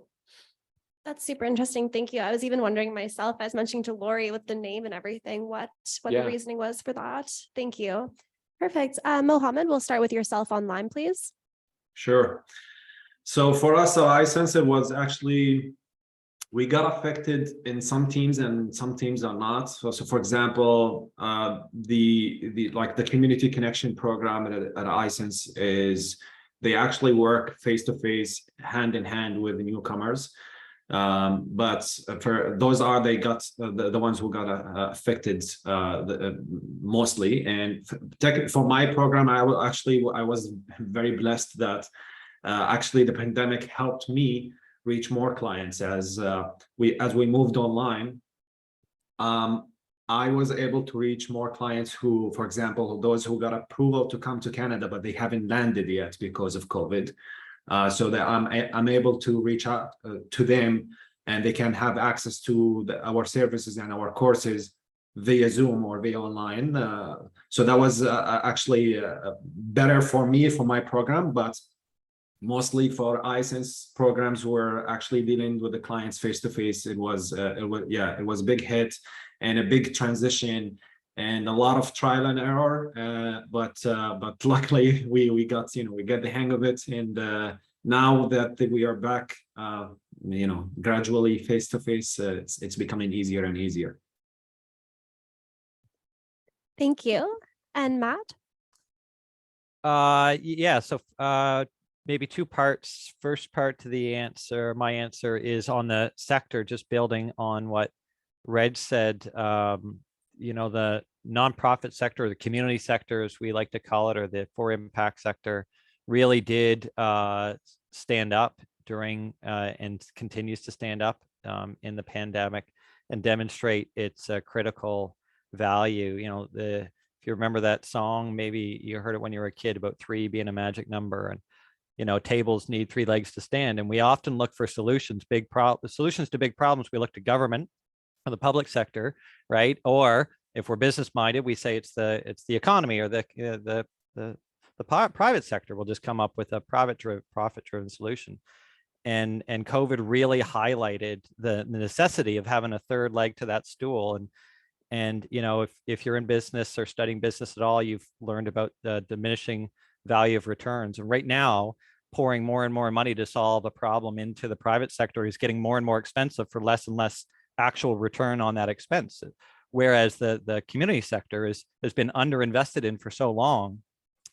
[SPEAKER 1] That's super interesting. Thank you. I was even wondering myself, I was mentioning to Lori with the name and everything, what
[SPEAKER 3] Yeah.
[SPEAKER 1] the reasoning was for that. Thank you. Perfect. Mohammed, we'll start with yourself online, please.
[SPEAKER 4] Sure. So for us, ISANS, it was actually, we got affected in some teams and some teams are not. So for example, the community connection program at ISANS is, they actually work face-to-face, hand in hand with the newcomers. But for those they got the ones who got affected mostly. And for my program, I was very blessed that actually the pandemic helped me reach more clients as we moved online. I was able to reach more clients who, for example, those who got approval to come to Canada, but they haven't landed yet because of COVID. So that I'm able to reach out to them, and they can have access to our services and our courses via Zoom or via online. So that was actually better for me, for my program, but mostly for ISANS programs who were actually dealing with the clients face to face. It was a big hit and a big transition and a lot of trial and error. But luckily we got the hang of it. And now that we are back, gradually face to face, it's becoming easier and easier.
[SPEAKER 1] Thank you. And Matt?
[SPEAKER 5] Yeah, so maybe two parts. First part to the answer, my answer is on the sector, just building on what Reg said. The nonprofit sector, or the community sector, as we like to call it, or the for impact sector, really did stand up during and continues to stand up in the pandemic and demonstrate its critical value. If you remember that song, maybe you heard it when you were a kid, about 3 being a magic number, and tables need 3 legs to stand. And we often look for solutions to big problems. We look to government or the public sector, right? Or if we're business minded, we say it's the economy, or the private sector will just come up with a profit-driven solution. And COVID really highlighted the necessity of having a third leg to that stool. And if you're in business or studying business at all, you've learned about the diminishing value of returns. And right now, pouring more and more money to solve a problem into the private sector is getting more and more expensive for less and less actual return on that expense. Whereas the community sector has been underinvested in for so long,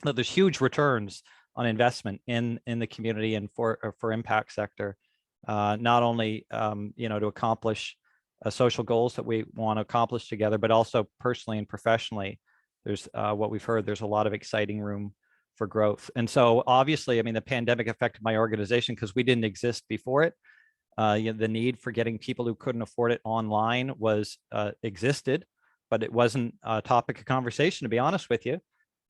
[SPEAKER 5] that there's huge returns on investment in the community and for impact sector, not only to accomplish social goals that we want to accomplish together, but also personally and professionally. There's what we've heard, there's a lot of exciting room for growth. And so obviously, I mean, the pandemic affected my organization because we didn't exist before it. The need for getting people who couldn't afford it online was existed, but it wasn't a topic of conversation, to be honest with you.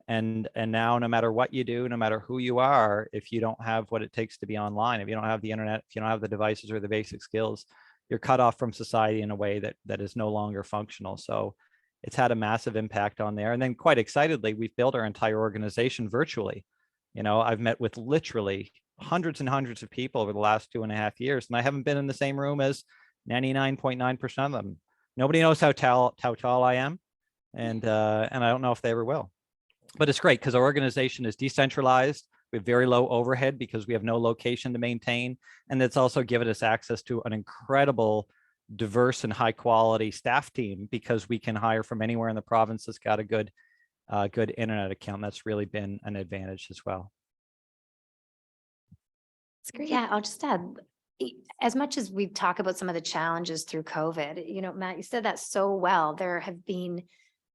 [SPEAKER 5] And now, no matter what you do, no matter who you are, if you don't have what it takes to be online, if you don't have the internet, if you don't have the devices or the basic skills, you're cut off from society in a way that is no longer functional. So it's had a massive impact on there. And then quite excitedly, we've built our entire organization virtually. I've met with literally hundreds and hundreds of people over the last 2.5 years, and I haven't been in the same room as 99.9% of them. Nobody knows how tall I am, and I don't know if they ever will. But it's great because our organization is decentralized. We have very low overhead because we have no location to maintain. And it's also given us access to an incredible, diverse and high quality staff team because we can hire from anywhere in the province that's got a good internet account. That's really been an advantage as well.
[SPEAKER 2] It's great. Yeah, I'll just add, as much as we talk about some of the challenges through COVID, Matt, you said that so well. There have been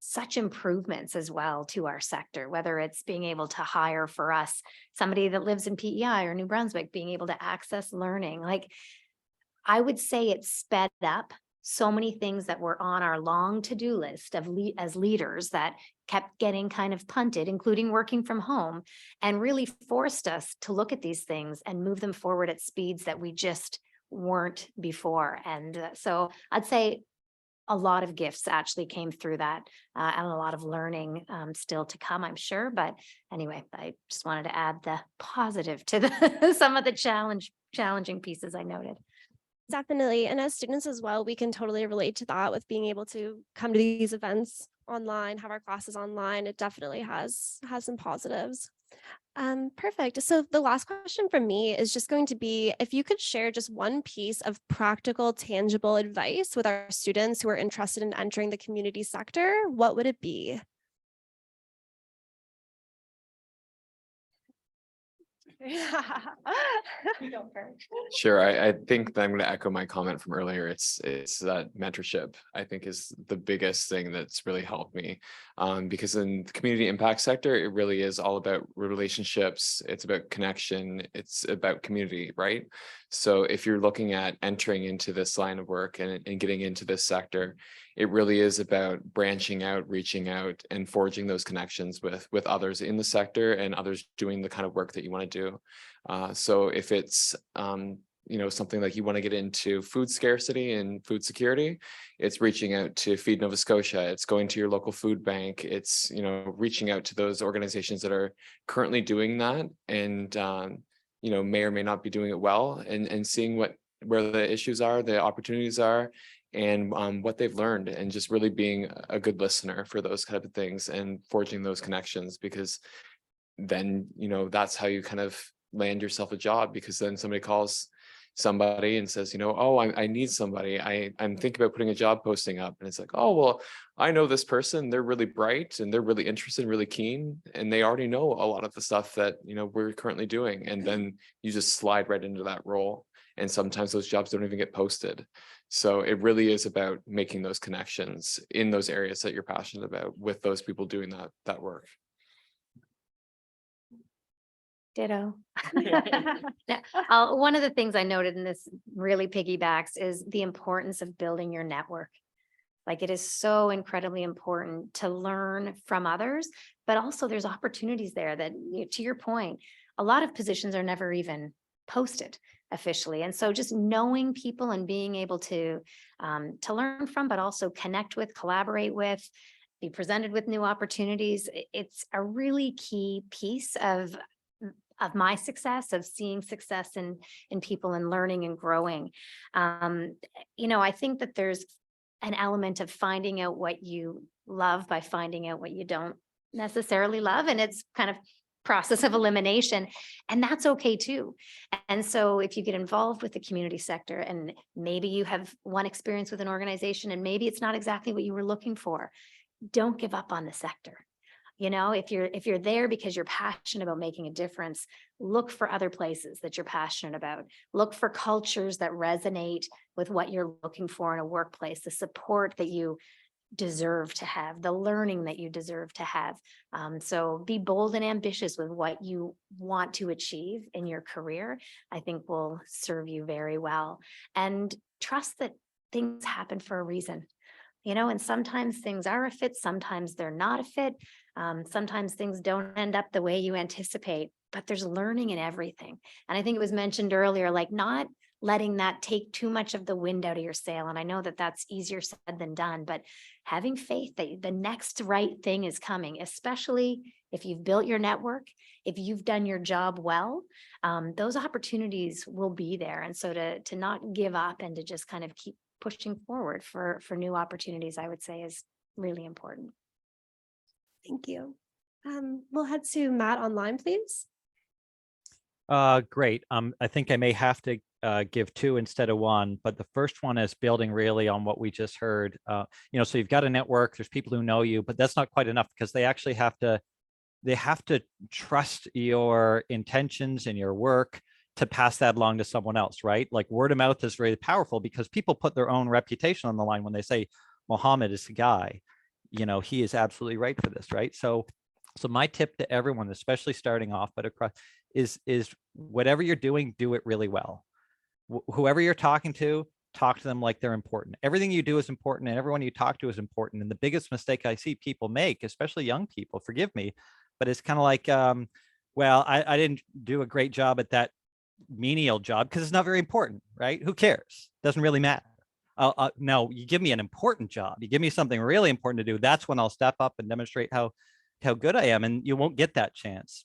[SPEAKER 2] such improvements as well to our sector, whether it's being able to hire for us somebody that lives in PEI or New Brunswick, being able to access learning. Like, I would say it's sped up so many things that were on our long to-do list as leaders that kept getting kind of punted, including working from home, and really forced us to look at these things and move them forward at speeds that we just weren't before. And so I'd say a lot of gifts actually came through that, and a lot of learning still to come, I'm sure. But anyway, I just wanted to add the positive to some of the challenging pieces I noted.
[SPEAKER 1] Definitely. And as students as well, we can totally relate to that with being able to come to these events online, have our classes online. It definitely has some positives. Perfect. So the last question from me is just going to be, if you could share just one piece of practical, tangible advice with our students who are interested in entering the community sector, what would it be?
[SPEAKER 3] Sure. I think that I'm going to echo my comment from earlier. It's that mentorship, I think, is the biggest thing that's really helped me. Because in the community impact sector, it really is all about relationships. It's about connection. It's about community, right? So if you're looking at entering into this line of work and getting into this sector, it really is about branching out, reaching out, and forging those connections with others in the sector and others doing the kind of work that you want to do. So if it's something like you want to get into food scarcity and food security, it's reaching out to Feed Nova Scotia, it's going to your local food bank, it's reaching out to those organizations that are currently doing that and may or may not be doing it well, and seeing where the issues are, the opportunities are, and what they've learned, and just really being a good listener for those kind of things and forging those connections, because then that's how you kind of land yourself a job, because then somebody calls somebody and says, oh, I need somebody. I'm thinking about putting a job posting up, and it's like, oh, well, I know this person, they're really bright and they're really interested and really keen, and they already know a lot of the stuff that we're currently doing, and then you just slide right into that role. And sometimes those jobs don't even get posted. So it really is about making those connections in those areas that you're passionate about with those people doing that work.
[SPEAKER 2] Ditto. One of the things I noted in this really piggybacks is the importance of building your network. Like, it is so incredibly important to learn from others, but also there's opportunities there that, to your point, a lot of positions are never even posted officially. And so just knowing people and being able to learn from, but also connect with, collaborate with, be presented with new opportunities. It's a really key piece of my success, of seeing success in people and learning and growing. I think that there's an element of finding out what you love by finding out what you don't necessarily love. And it's kind of process of elimination, and that's okay too. And so if you get involved with the community sector, and maybe you have one experience with an organization and maybe it's not exactly what you were looking for, don't give up on the sector. You know, if you're there because you're passionate about making a difference, look for other places that you're passionate about. Look for cultures that resonate with what you're looking for in a workplace, the support that you deserve to have, the learning that you deserve to have. So be bold and ambitious with what you want to achieve in your career. I think will serve you very well. And trust that things happen for a reason. You know, and sometimes things are a fit, sometimes they're not a fit. Sometimes things don't end up the way you anticipate, but there's learning in everything. And I think it was mentioned earlier, like not letting that take too much of the wind out of your sail. And I know that that's easier said than done, but having faith that the next right thing is coming, especially if you've built your network, if you've done your job well, those opportunities will be there. And so to not give up and to just kind of keep pushing forward for new opportunities, I would say is really important.
[SPEAKER 1] Thank you. We'll head to Matt online, please.
[SPEAKER 5] Great. I think I may have to give two instead of one, but the first one is building really on what we just heard. So you've got a network, there's people who know you, but that's not quite enough because they actually have to trust your intentions and your work to pass that along to someone else, right? Like word of mouth is really powerful because people put their own reputation on the line when they say, Mohammad is the guy, he is absolutely right for this, right? So my tip to everyone, especially starting off, but across is whatever you're doing, do it really well. Whoever you're talking to, talk to them like they're important. Everything you do is important and everyone you talk to is important. And the biggest mistake I see people make, especially young people, forgive me, but it's kind of like, well, I didn't do a great job at that menial job because it's not very important, right? Who cares? Doesn't really matter. No, you give me an important job. You give me something really important to do. That's when I'll step up and demonstrate how good I am. And you won't get that chance.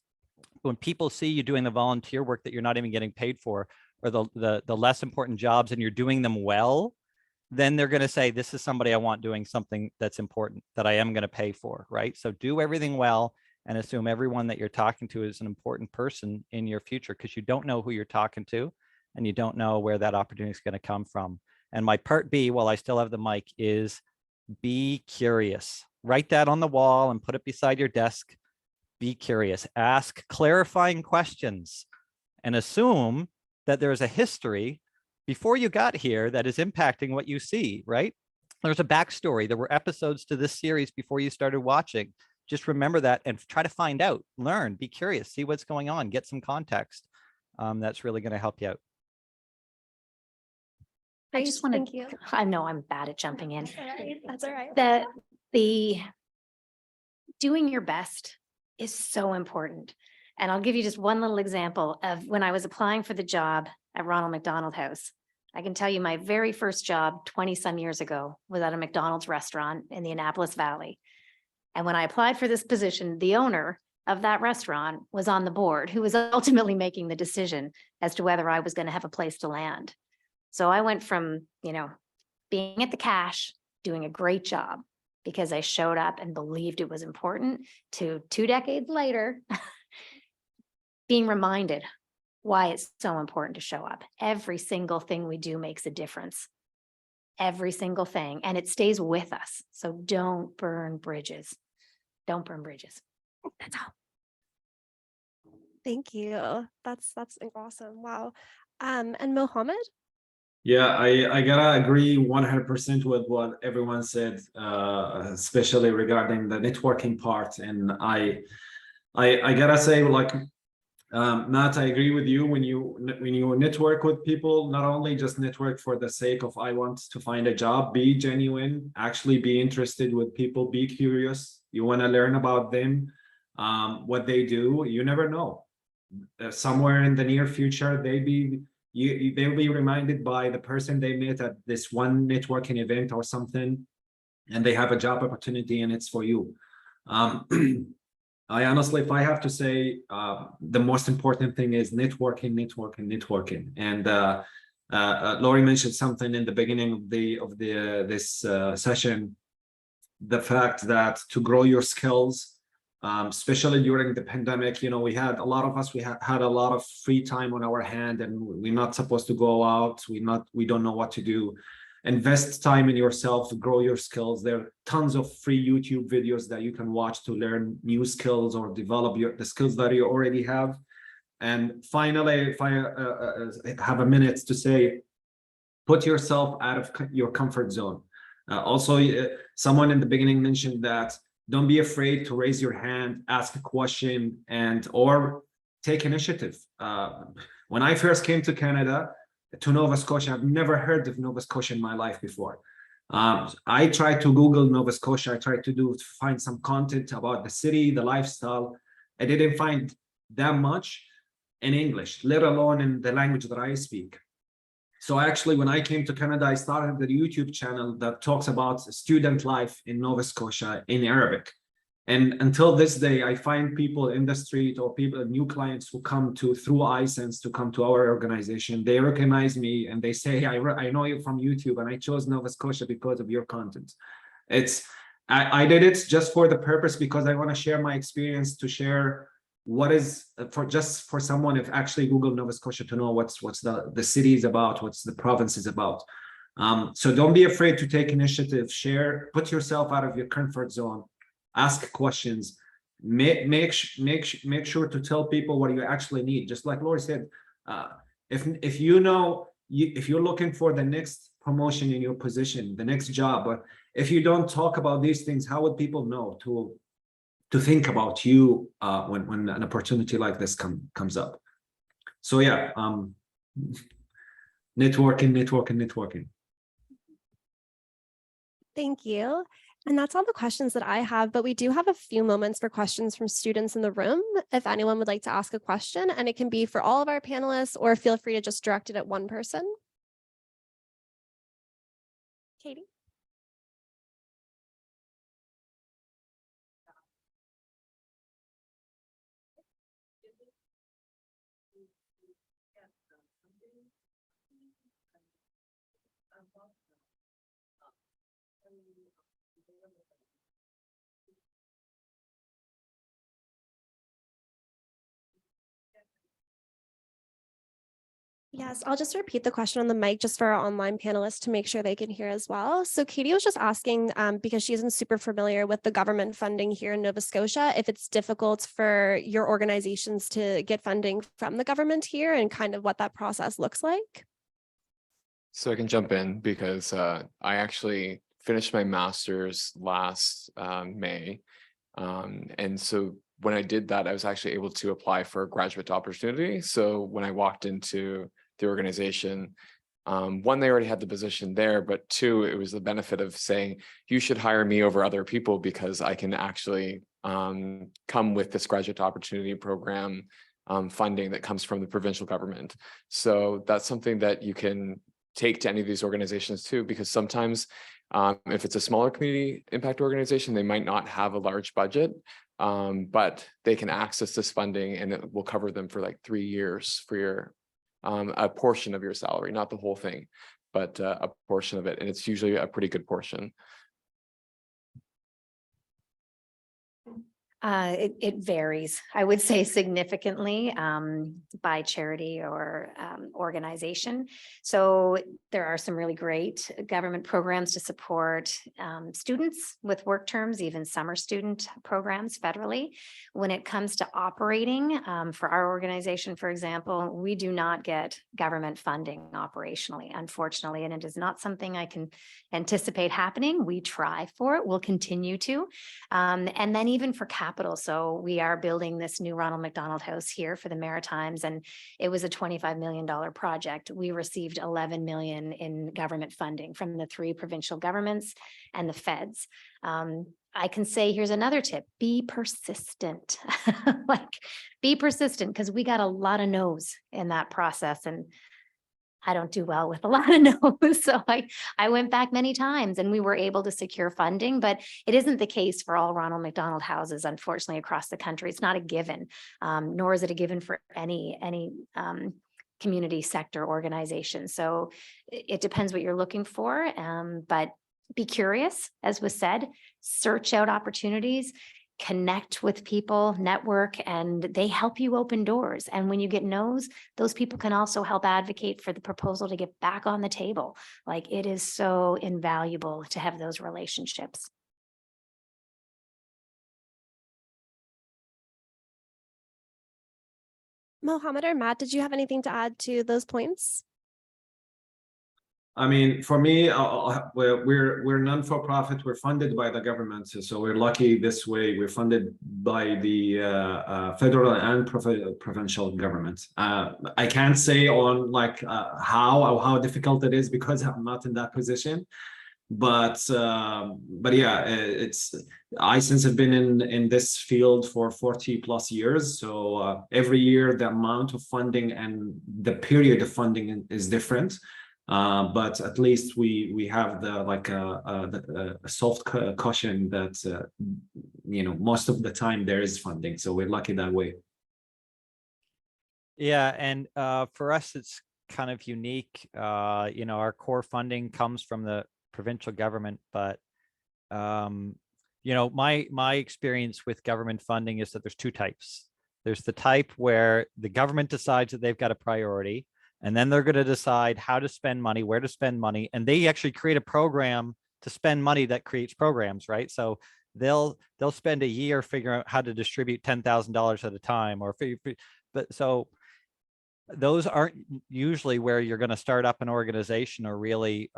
[SPEAKER 5] When people see you doing the volunteer work that you're not even getting paid for, or the less important jobs, and you're doing them well, then they're going to say, this is somebody I want doing something that's important that I am going to pay for, right? So do everything well and assume everyone that you're talking to is an important person in your future, because you don't know who you're talking to and you don't know where that opportunity is going to come from. And my part B, while I still have the mic, is be curious. Write that on the wall and put it beside your desk. Be curious, ask clarifying questions, and assume that there's a history before you got here that is impacting what you see, right? There's a backstory. There were episodes to this series before you started watching. Just remember that and try to find out, learn, be curious, see what's going on, get some context. That's really going to help you out.
[SPEAKER 2] I just want
[SPEAKER 1] Thank you.
[SPEAKER 2] I know I'm bad at jumping in.
[SPEAKER 1] That's all right.
[SPEAKER 2] The doing your best is so important. And I'll give you just one little example of when I was applying for the job at Ronald McDonald House. I can tell you my very first job 20 some years ago was at a McDonald's restaurant in the Annapolis Valley. And when I applied for this position, the owner of that restaurant was on the board, who was ultimately making the decision as to whether I was going to have a place to land. So I went from, being at the cash, doing a great job because I showed up and believed it was important, to 2 decades later, being reminded why it's so important to show up. Every single thing we do makes a difference. Every single thing. And it stays with us. So don't burn bridges. Don't burn bridges. That's all.
[SPEAKER 1] Thank you. That's awesome. Wow. And Mohammad?
[SPEAKER 4] Yeah, I gotta agree 100% with what everyone said, especially regarding the networking part. And I gotta say, like, Matt, I agree with you. When you network with people, not only just network for the sake of I want to find a job, be genuine, actually be interested with people, be curious. You want to learn about them, what they do. You never know. Somewhere in the near future, they'll be reminded by the person they met at this one networking event or something, and they have a job opportunity and it's for you. I honestly, if I have to say, the most important thing is networking. And Lori mentioned something in the beginning of this session, the fact that to grow your skills, especially during the pandemic, we had a lot of us, we had a lot of free time on our hand, and we're not supposed to go out. We don't know what to do. invest time in yourself to grow your skills. There are tons of free YouTube videos that you can watch to learn new skills or develop the skills that you already have. And finally, if I have a minute to say, put yourself out of your comfort zone. Also, someone in the beginning mentioned that don't be afraid to raise your hand, ask a question, or take initiative. When I first came to Canada, to Nova Scotia, I've never heard of Nova Scotia in my life before. I tried to Google Nova Scotia. I tried to find some content about the city, the lifestyle. I didn't find that much in English, let alone in the language that I speak. So actually, when I came to Canada, I started the YouTube channel that talks about student life in Nova Scotia in Arabic. And until this day, I find people in the street or people, new clients who come through ISANS to come to our organization. They recognize me and they say, I know you from YouTube and I chose Nova Scotia because of your content. I did it just for the purpose because I want to share my experience, to share what is for someone, if actually Google Nova Scotia, to know what's the city is about, what's the province is about. So don't be afraid to take initiative, share, put yourself out of your comfort zone, ask questions, make sure to tell people what you actually need. Just like Lori said, if you're looking for the next promotion in your position, the next job, but if you don't talk about these things, how would people know to think about you when an opportunity like this comes up? So yeah, networking.
[SPEAKER 1] Thank you. And that's all the questions that I have, but we do have a few moments for questions from students in the room. If anyone would like to ask a question, and it can be for all of our panelists, or feel free to just direct it at one person. Katie? Yes, I'll just repeat the question on the mic just for our online panelists to make sure they can hear as well. So Katie was just asking, because she isn't super familiar with the government funding here in Nova Scotia, if it's difficult for your organizations to get funding from the government here and kind of what that process looks like.
[SPEAKER 3] So I can jump in because I actually finished my master's last May. And so when I did that, I was actually able to apply for a graduate opportunity. So when I walked into the organization, one, they already had the position there, but two, it was the benefit of saying, you should hire me over other people because I can actually come with this graduate opportunity program funding that comes from the provincial government. So that's something that you can take to any of these organizations too, because sometimes if it's a smaller community impact organization, they might not have a large budget, but they can access this funding and it will cover them for like 3 years for your a portion of your salary, not the whole thing, but a portion of it. And it's usually a pretty good portion.
[SPEAKER 2] It varies, I would say, significantly by charity or organization. So there are some really great government programs to support students with work terms, even summer student programs federally. When it comes to operating, for our organization, for example, we do not get government funding operationally, unfortunately, and it is not something I can anticipate happening. We try for it, we'll continue to. And then even for capital. So we are building this new Ronald McDonald House here for the Maritimes, and it was a $25 million project. We received 11 million in government funding from the 3 provincial governments and the feds. I can say, here's another tip: be persistent. Be persistent, because we got a lot of no's in that process, and I don't do well with a lot of no's. So I went back many times and we were able to secure funding, but it isn't the case for all Ronald McDonald houses, unfortunately, across the country. It's not a given, nor is it a given for any community sector organization. So it depends what you're looking for, but be curious, as was said, search out opportunities. connect with people, network, and they help you open doors. And when you get no's, those people can also help advocate for the proposal to get back on the table. Like, it is so invaluable to have those relationships.
[SPEAKER 1] Mohammad or Matt, did you have anything to add to those points?
[SPEAKER 4] I mean, for me, we're non-for-profit. We're funded by the government, so we're lucky this way. We're funded by the federal and provincial government. I can't say on like how difficult it is because I'm not in that position. But yeah, it's ISANS have been in this field for 40+ years. So every year the amount of funding and the period of funding is different. But at least we have the like a soft cushion that most of the time there is funding, so we're lucky that way.
[SPEAKER 5] Yeah, and for us, it's kind of unique. Our core funding comes from the provincial government, but my experience with government funding is that there's two types. There's the type where the government decides that they've got a priority, and then they're going to decide how to spend money, where to spend money, and they actually create a program to spend money that creates programs, right? So they'll spend a year figuring out how to distribute $10,000 at a time, but so those aren't usually where you're going to start up an organization or really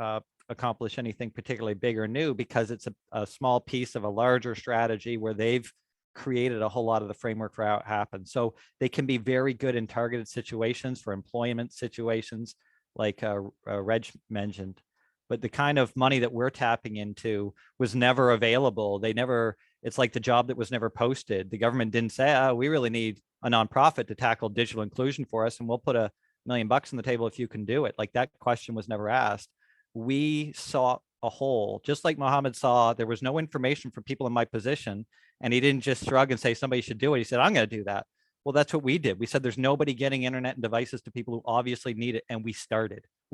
[SPEAKER 5] accomplish anything particularly big or new, because it's a small piece of a larger strategy where they've created a whole lot of the framework for how it happens. So they can be very good in targeted situations for employment situations, like Reg mentioned. But the kind of money that we're tapping into was never available. It's like the job that was never posted. The government didn't say, oh, we really need a nonprofit to tackle digital inclusion for us, and we'll put $1 million on the table if you can do it. Like, that question was never asked. We saw a hole, just like Mohammad saw. There was no information for people in my position, and he didn't just shrug and say somebody should do it. He said, I'm going to do that. Well, that's what we did. We said there's nobody getting internet and devices to people who obviously need it, and we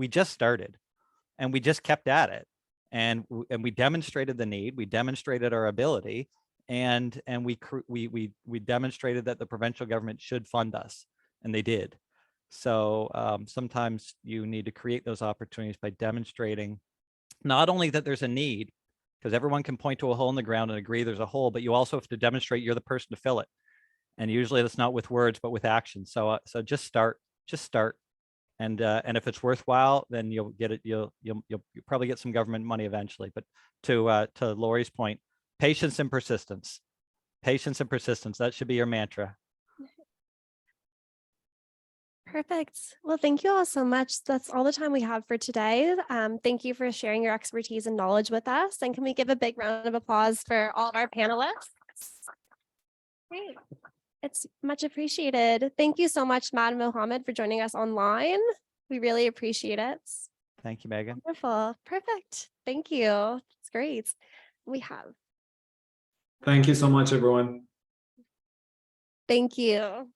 [SPEAKER 5] just started, and we just kept at it, and we demonstrated the need, we demonstrated our ability, and we demonstrated that the provincial government should fund us, and they did. So sometimes you need to create those opportunities by demonstrating not only that there's a need, because everyone can point to a hole in the ground and agree there's a hole, but you also have to demonstrate you're the person to fill it. And usually that's not with words, but with action. So just start. And if it's worthwhile, then you'll get it. You'll probably get some government money eventually. But to Lori's point, patience and persistence. Patience and persistence. That should be your mantra.
[SPEAKER 1] Perfect. Well, thank you all so much. That's all the time we have for today. Thank you for sharing your expertise and knowledge with us. And can we give a big round of applause for all of our panelists? Great. It's much appreciated. Thank you so much, Matt and Mohammad, for joining us online. We really appreciate it.
[SPEAKER 5] Thank you, Megan.
[SPEAKER 1] Wonderful. Perfect. Thank you. It's great.
[SPEAKER 4] Thank you so much, everyone.
[SPEAKER 1] Thank you.